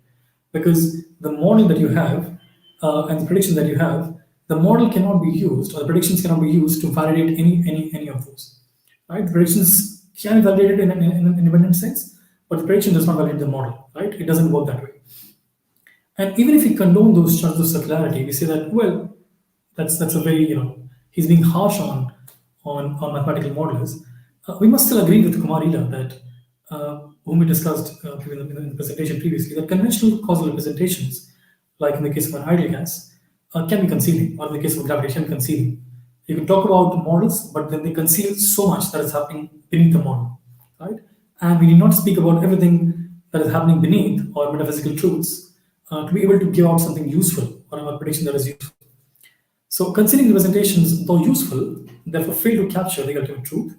B: because the model that you have and the prediction that you have, the model cannot be used, or the predictions cannot be used to validate any of those. Right? The predictions can be validated in an independent sense, but the prediction does not validate the model. Right? It doesn't work that way. And even if we condone those charges of circularity, we say that that's a very he's being harsh on mathematical modelers. We must still agree with Kumar Ila that whom we discussed in the presentation previously, that conventional causal representations, like in the case of an ideal gas, can be concealing, or in the case of gravitation, concealing. You can talk about models, but then they conceal so much that is happening beneath the model, right? And we need not speak about everything that is happening beneath, or metaphysical truths, to be able to give out something useful, or a prediction that is useful. So concealing representations, though useful, therefore fail to capture the ultimate truth.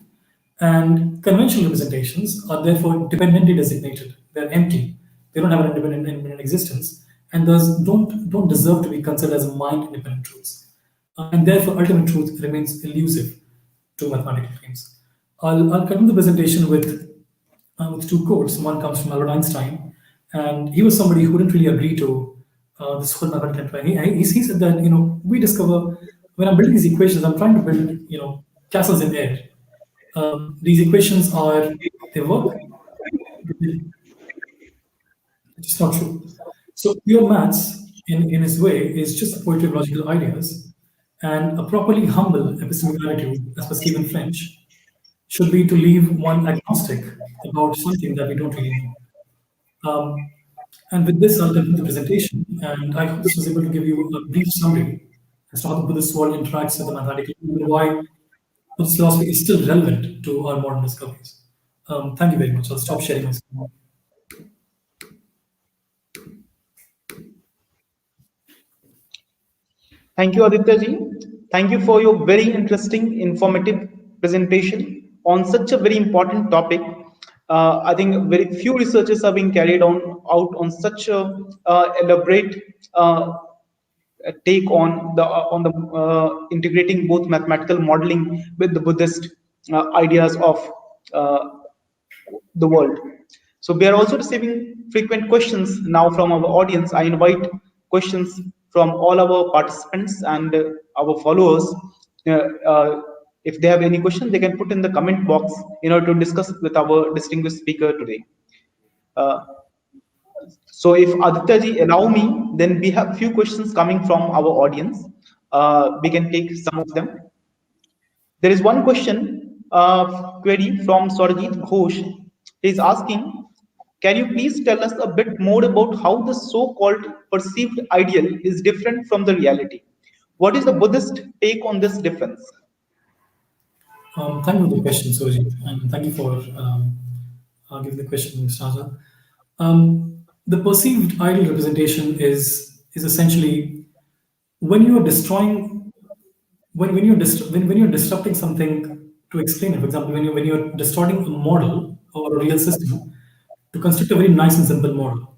B: And conventional representations are therefore dependently designated. They're empty. They don't have an independent existence, and thus don't deserve to be considered as mind-independent truths. And therefore, ultimate truth remains elusive to mathematical claims. I'll conclude the presentation with two quotes. One comes from Albert Einstein, and he was somebody who didn't really agree to this whole mathematical plan. He said that we discover, when I'm building these equations, I'm trying to build castles in air. These equations they work. It's not true. So pure maths, in his way, is just a poetry of logical ideas. And a properly humble epistemic attitude, as per Stephen French, should be to leave one agnostic about something that we don't really know. Um, and with this, I'll conclude the presentation, and I hope this was able to give you a brief summary as to how the Buddhist world interacts with the mathematical world and why Buddhist philosophy is still relevant to our modern discoveries. Thank you very much. I'll stop sharing my screen.
A: Thank you, Aditya ji. Thank you for your very interesting, informative presentation on such a very important topic. I think very few researches are being carried on out on such a elaborate take on the integrating both mathematical modeling with the Buddhist ideas of uh, the world. So we are also receiving frequent questions now from our audience. I invite questions from all our participants and our followers. Uh, uh, if they have any question, they can put in the comment box in order to discuss with our distinguished speaker today. Uh, so if Aditya ji allow me, then we have few questions coming from our audience. We can take some of them. There is one question, query from Swarajit Ghosh. He is asking, can you please tell us a bit more about how the so-called perceived ideal is different from the reality? What is the Buddhist take on this difference?
B: Thank you for the question, Surajit, and thank you for giving the question, Mr. Azad. The perceived ideal representation is essentially when you are destroying when you're disrupting something to explain it. For example, when you're distorting a model or a real system to construct a very nice and simple model.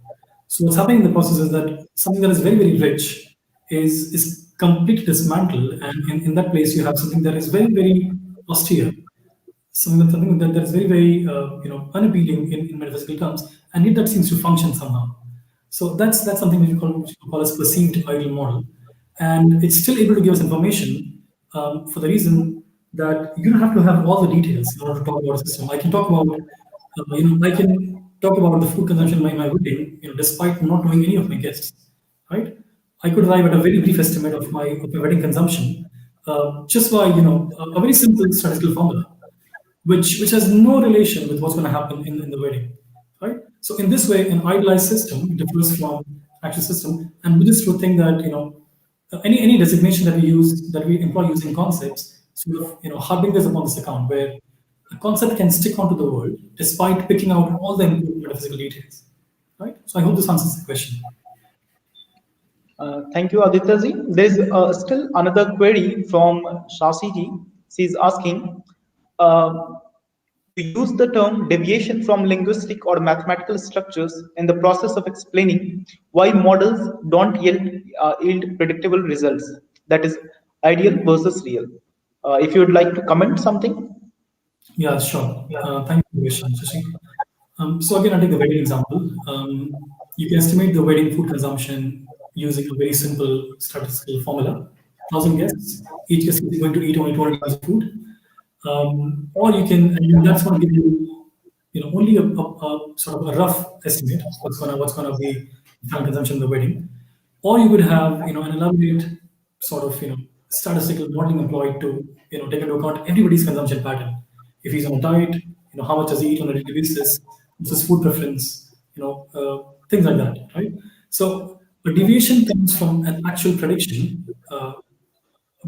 B: So what's happening in the process is that something that is very very rich is completely dismantled, and in that place you have something that is very very austere, something that is very very unappealing in metaphysical terms, and yet that seems to function somehow. So that's something which you call as perceived ideal model, and it's still able to give us information for the reason that you don't have to have all the details in order to talk about a system. I can talk about I can talk about the food consumption in my wedding, despite not knowing any of my guests, right? I could arrive at a very brief estimate of my wedding consumption just by a very simple statistical formula which has no relation with what's going to happen in the wedding, right? So in this way, an idealized system differs from actual system, and Buddhists would think that any designation that we use that we employ using concepts sort of harbingers upon this account where a concept can stick onto the world despite picking out all the important metaphysical details, right? So I hope this answers the question.
A: Thank you, Aditya ji. There is still another query from Shasi ji. She is asking, uh, you use the term deviation from linguistic or mathematical structures in the process of explaining why models don't yield predictable results. That is ideal versus real. If you would like to comment something.
B: Yeah, sure. Thank you for the question, Shashi. So again, I'll take the wedding example. You can estimate the wedding food consumption using a very simple statistical formula. 1,000 guests, each guest is going to eat only 200 grams of food. Or you can, and that's going to give you, only a sort of a rough estimate of what's gonna be the final consumption of the wedding. Or you could have, an elaborate sort of, statistical modeling employed to, take into account everybody's consumption pattern. If he's on a diet, how much does he eat on a daily basis? What's his food preference? Things like that, right? So a deviation comes from an actual prediction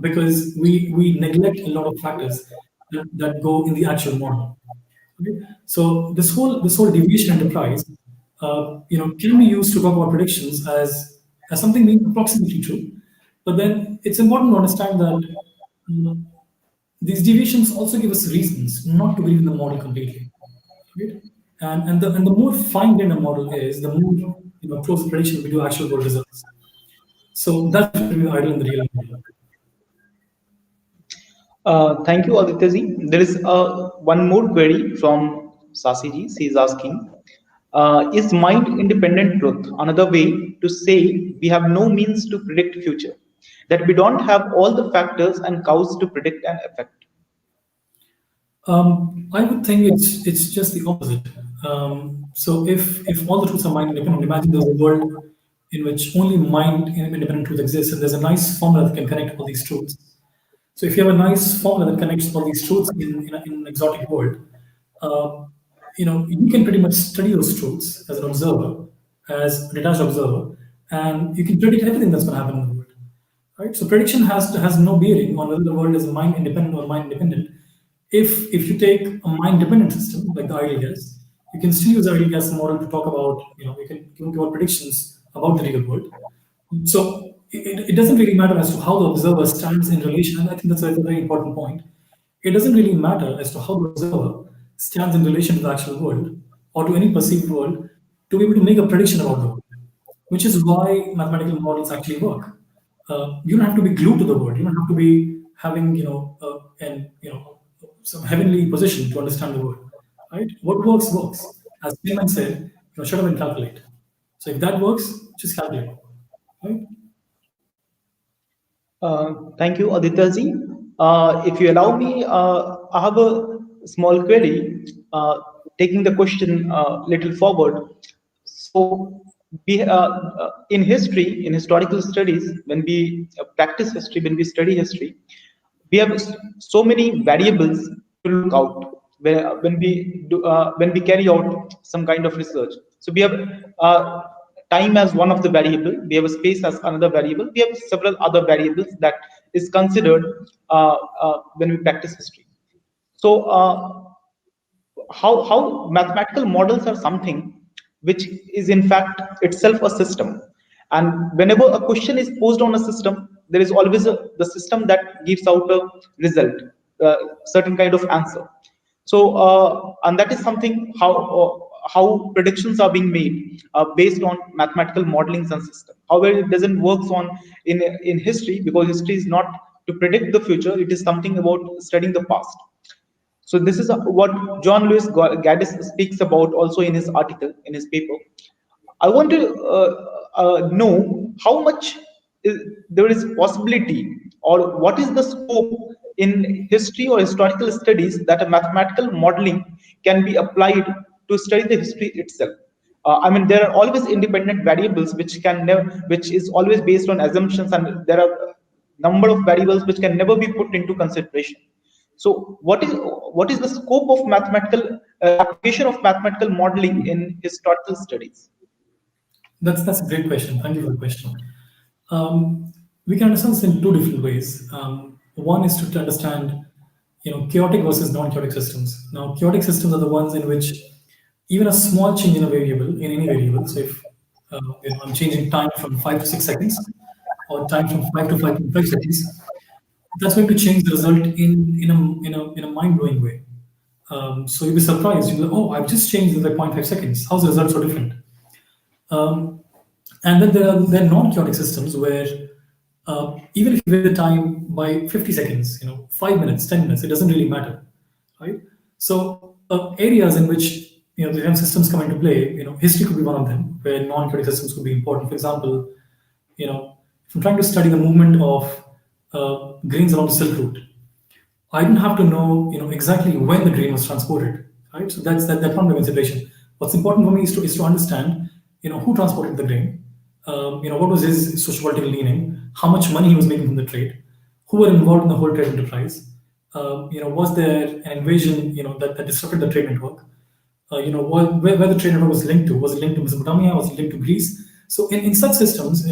B: because we neglect a lot of factors that go in the actual model. Okay? So this whole deviation enterprise, can be used to talk about predictions as something being approximately true. But then it's important to understand that these deviations also give us reasons not to believe in the model completely. Right? And the more fine-grained a model is, the more close the prediction we do actual world results. So that's between the ideal and the real model.
A: Thank you, Aditya ji. There is one more query from Sasi ji. She is asking, is mind independent truth another way to say we have no means to predict future? That we don't have all the factors and cause to predict an effect?
B: I would think it's just the opposite. So if all the truths are mind independent, imagine there's a world in which only mind independent truth exists, and there's a nice formula that can connect all these truths. So if you have a nice formula that connects all these truths in an exotic world, uh, you can pretty much study those truths as an observer, as a detached observer, and you can predict everything that's going to happen in the world. Right? So prediction has no bearing on whether the world is mind independent or mind dependent. If you take a mind dependent system like the ideal gas, you can still use the ideal gas model to talk about, you can give out predictions about the real world. So it doesn't really matter as to how the observer stands in relation, and I think that's a very important point. It doesn't really matter as to how the observer stands in relation to the actual world or to any perceived world to be able to make a prediction about the world, which is why mathematical models actually work. You don't have to be glued to the world. You don't have to be having, some heavenly position to understand the world, right? What works works. As Clement said, shut up and calculate. So if that works, just calculate, right?
A: Thank you, Aditya ji. If you allow me, I have a small query, taking the question a little forward. So, in history, in historical studies, when we practice history, when we study history, we have so many variables to look out when we carry out some kind of research. So we have time as one of the variable, we have a space as another variable, we have several other variables that is considered when we practice history. So how mathematical models are something which is in fact itself a system, and whenever a question is posed on a system, there is always the system that gives out a result, certain kind of answer. So and that is something how predictions are being made based on mathematical modelings and system. However, it doesn't work on in history, because history is not to predict the future, it is something about studying the past. So this is what John Lewis Gaddis speaks about also in his article, in his paper. I want to know how much there is possibility, or what is the scope in history or historical studies that a mathematical modeling can be applied to study the history itself. I mean, there are always independent variables which can never, which is always based on assumptions, and there are number of variables which can never be put into consideration. So, what is the scope of mathematical application of mathematical modeling in historical studies?
B: That's a great question. Thank you for the question. We can understand this in two different ways. One is to understand, chaotic versus non-chaotic systems. Now, chaotic systems are the ones in which even a small change in a variable, in any variable, so if I'm changing time from 5 to 6 seconds, or time from 5 to 5.5 seconds, that's going to change the result in a mind-blowing way. So you'll be surprised. You'll be like, oh, I've just changed it by 0.5 seconds. How's the result so different? And then there are non-chaotic systems where even if you vary the time by 50 seconds, 5 minutes, 10 minutes, it doesn't really matter, right? So areas in which the different systems come into play, history could be one of them, where non-chaotic systems could be important. For example, if I'm trying to study the movement of grains along the Silk Route, I don't have to know, exactly when the grain was transported, right? So that's one consideration. What's important for me is to understand, who transported the grain, what was his socio-political leaning, how much money he was making from the trade, who were involved in the whole trade enterprise, was there an invasion, that disrupted the trade network, where the trade network was linked to, was it linked to Mesopotamia, was it linked to Greece? So in such systems,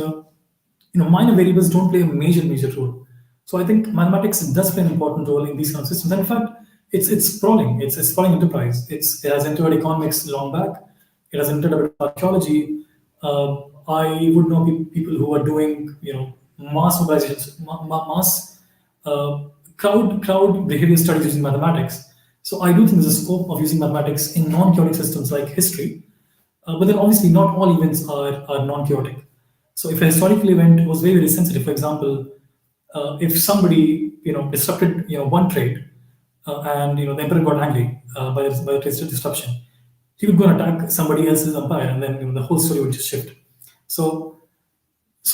B: minor variables don't play a major role. So I think mathematics does play an important role in these kind of systems. And in fact, it's sprawling. It's a sprawling enterprise. It has entered economics long back. It has entered a bit of archaeology. I would know people who are doing mass mobilizations, mass crowd behavior studies using mathematics. So I do think there's a scope of using mathematics in non-chaotic systems like history. But then obviously not all events are non-chaotic. So if a historical event was very sensitive, for example, if somebody disrupted one trade, and the emperor got angry by the trade disruption, he would go and attack somebody else's empire, and then the whole story would just shift. So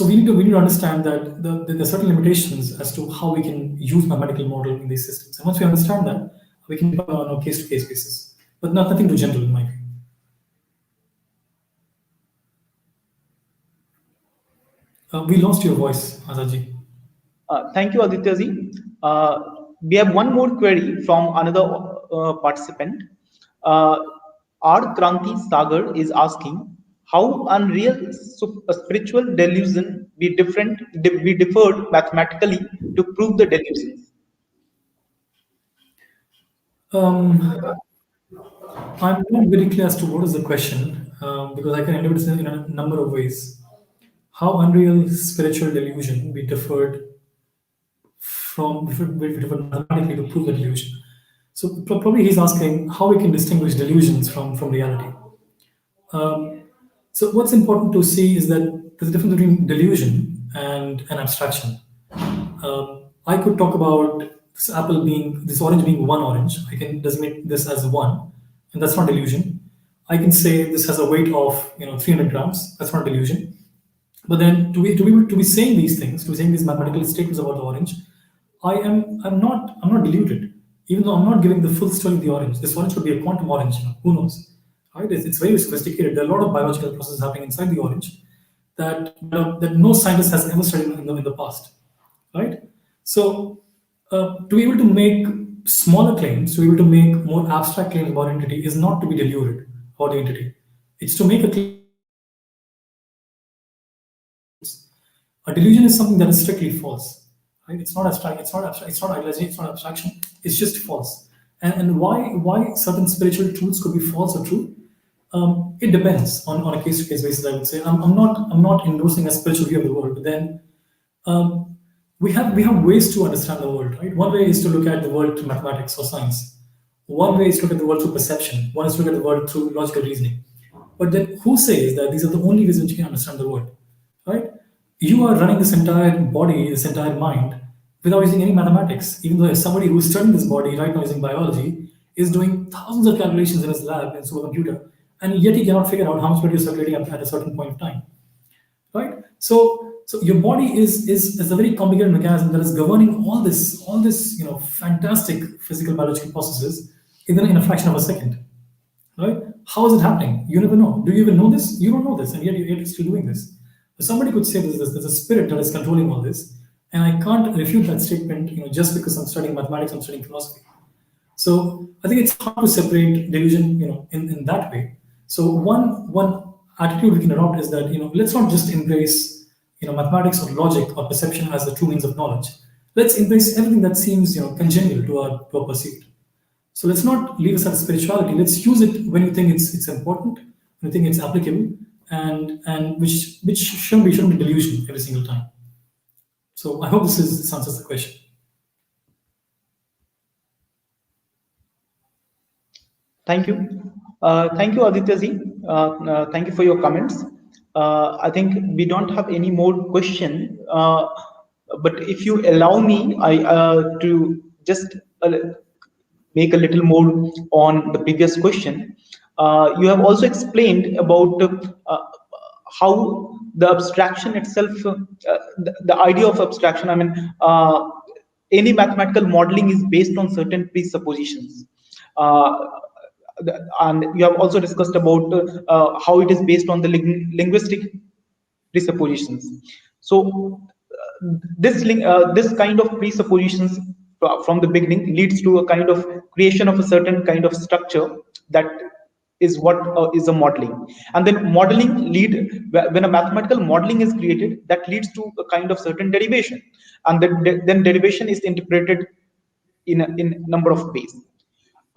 B: we need to understand that there are certain limitations as to how we can use mathematical model in these systems. And once we understand that, we can do it on a case to case basis, but nothing too general in my view. We lost your voice, Azaji.
A: Thank you, Aditya ji. Uh, we have one more query from another participant. Uh, R. Kranti Sagar is asking how unreal spiritual delusion be deferred mathematically to prove the delusions.
B: Um, I'm not very clear as to what is the question because I can interpret it in a number of ways. How unreal spiritual delusion be deferred be deferred mathematically to prove the delusion. So probably he's asking how we can distinguish delusions from reality. Um, so what's important to see is that there's a difference between delusion and an abstraction. I could talk about this orange being one orange. I can designate this as one, and that's not delusion. I can say this has a weight of 300 grams. That's not delusion. But then to be saying these things, to be saying these mathematical statements about the orange, I'm not deluded. Even though I'm not giving the full story of the orange. This orange could be a quantum orange. Who knows? Right? It's very sophisticated. There are a lot of biological processes happening inside the orange that no scientist has ever studied in the past, right? So, to be able to make smaller claims, to be able to make more abstract claims about entity, is not to be deluded about the entity. It's to make a claim about the entity that is false. A delusion is something that is strictly false, right? It's not abstract. It's not abstract. It's not idealization. It's not abstraction. It's just false. And why certain spiritual truths could be false or true? It depends on a case to case basis. I would say I'm not endorsing a spiritual view of the world, but then um, we have ways to understand the world, right? One way is to look at the world through mathematics or science. One way is to look at the world through perception. One is to look at the world through logical reasoning. But then who says that these are the only ways in which you can understand the world, right? You are running this entire body, this entire mind, without using any mathematics. Even though somebody who's studying this body right now using biology is doing thousands of calculations in his lab in supercomputer, and yet he cannot figure out how much blood is circulating at a certain point of time, right? So your body is a very complicated mechanism that is governing all this fantastic physical biological processes in a fraction of a second, right? How is it happening? You never know. Do you even know this? You don't know this, and yet you're still doing this. So somebody could say there's a spirit that is controlling all this, and I can't refute that statement, just because I'm studying mathematics, I'm studying philosophy. So I think it's hard to separate delusion, in that way. So one attitude we can adopt is that let's not just embrace mathematics or logic or perception as the true means of knowledge. Let's embrace everything that seems congenial to our pursuit. So let's not leave aside spirituality. Let's use it when you think it's important, when you think it's applicable, and which shouldn't be delusion every single time. So I hope this answers the question.
A: Thank you. Thank you, Aditya ji. Thank you for your comments. I think we don't have any more question, but if you allow me, I to just make a little more on the previous question. You have also explained about how the abstraction itself, the idea of abstraction. I mean, any mathematical modeling is based on certain presuppositions. Uh, and you have also discussed about how it is based on the linguistic presuppositions. So this kind of presuppositions from the beginning leads to a kind of creation of a certain kind of structure that is what is a modeling. And then modeling lead, when a mathematical modeling is created, that leads to a kind of certain derivation, and then derivation is interpreted in number of ways.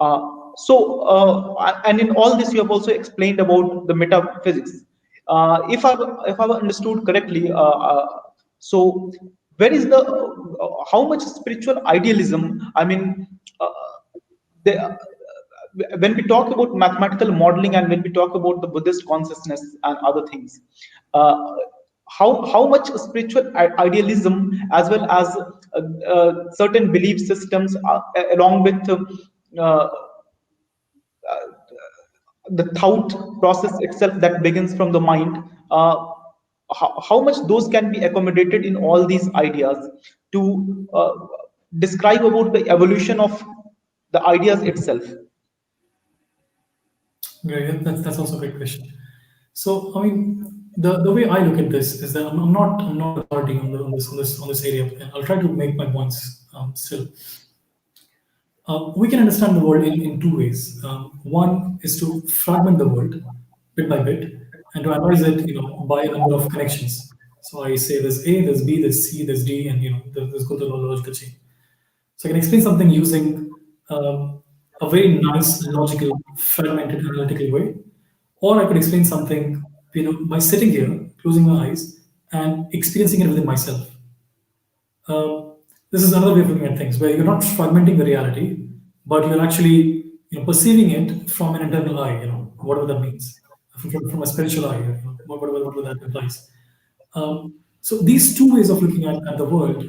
A: And in all this, you have also explained about the metaphysics. If I understood correctly, so where is the how much spiritual idealism? I mean, the, when we talk about mathematical modeling and when we talk about the Buddhist consciousness and other things, uh, how much spiritual idealism as well as certain belief systems along with uh, the thought process itself that begins from the mind, how much those can be accommodated in all these ideas to describe about the evolution of the ideas itself.
B: Great. That's also a great question. So, I mean, the way I look at this is that I'm not authority on, this area. And I'll try to make my points still. We can understand the world in two ways. One is to fragment the world bit by bit and to analyze it, by a number of connections. So I say there's A, there's B, there's C, there's D, and there's go to the logical chain. So I can explain something using a very nice, logical, fragmented, analytical way, or I could explain something, by sitting here, closing my eyes, and experiencing it within myself. Uh, this is another way of looking at things, where you're not fragmenting the reality, but you're actually, perceiving it from an internal eye. Whatever that means, from a spiritual eye. Whatever that implies. So these two ways of looking at the world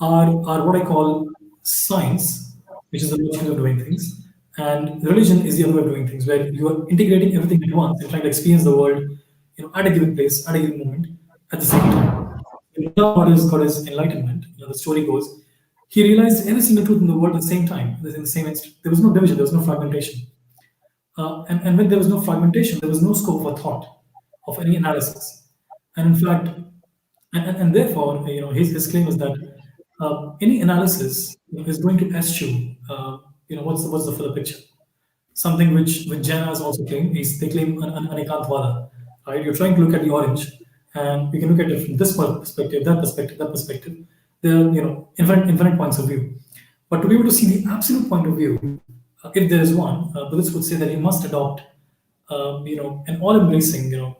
B: are what I call science, which is the logical way of doing things, and religion is the other way of doing things, where you are integrating everything at once and trying to experience the world, at a given place, at a given moment, at the same time. God is enlightenment. The story goes, he realized every single truth in the world at the same time, in the same instant. There was no division, there was no fragmentation. And when there was no fragmentation, there was no scope for thought, of any analysis. And in fact, and therefore, his claim is that any analysis is going to eschew, what's the fuller picture. Something which Jainas also claim is they claim an anekantvada, right? You're trying to look at the orange, and you can look at it from this perspective, that perspective, that perspective. There are infinite points of view, but to be able to see the absolute point of view, if there is one, Buddhists would say that you must adopt, an all-embracing,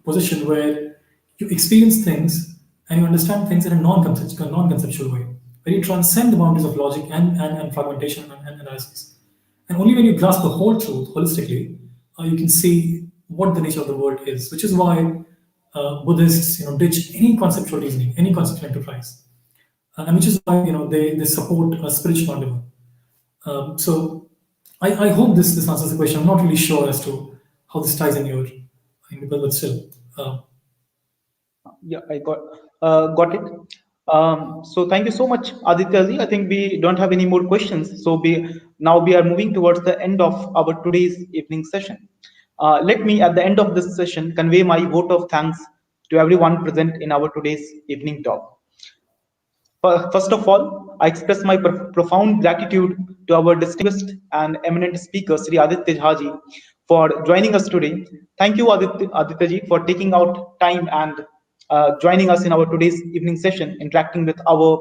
B: position where you experience things and you understand things in a non-conceptual way, where you transcend the boundaries of logic and fragmentation and analysis. And only when you grasp the whole truth holistically, you can see what the nature of the world is, which is why Buddhists, ditch any conceptual reasoning, any conceptual enterprise, and which is why they support a spiritual endeavor. So I hope this answers the question. I'm not really sure as to how this ties in but still.
A: Yeah, I got it. So thank you so much, Aditya ji. I think we don't have any more questions. So now we are moving towards the end of our today's evening session. Let me, at the end of this session, convey my vote of thanks to everyone present in our today's evening talk. First of all, I express my profound gratitude to our distinguished and eminent speaker, Shri Aditya Jha ji, for joining us today. Thank you, Aditya ji, for taking out time and joining us in our today's evening session, interacting with our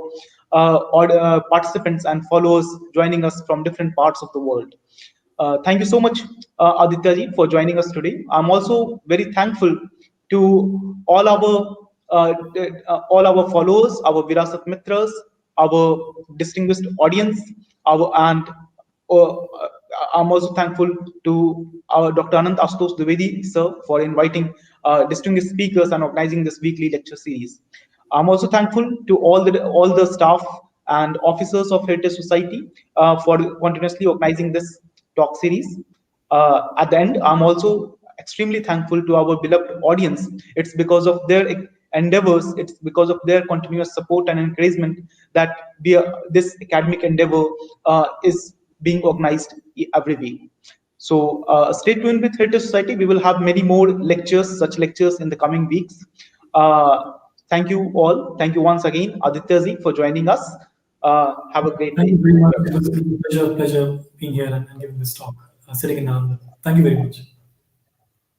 A: participants and followers joining us from different parts of the world. Thank you so much, Aditya ji, for joining us today. I'm also very thankful to all our followers, our Virasat Mitras, our distinguished audience, and I'm also thankful to our Dr. Anantashutosh Dwivedi, sir, for inviting distinguished speakers and organizing this weekly lecture series. I'm also thankful to all the staff and officers of Heritage Society for continuously organizing this talk series. At the end, I'm also extremely thankful to our beloved audience. It's because of their endeavors, it's because of their continuous support and encouragement that this academic endeavor is being organized every week. So stay tuned with Heritage Society. We will have many more lectures, such lectures in the coming weeks. Thank you all. Thank you once again, Aditya ji, for joining us. Have a great
B: Thank
A: day.
B: you very much. It was a pleasure being here and giving this talk, sitting in Nanda. Thank you very much.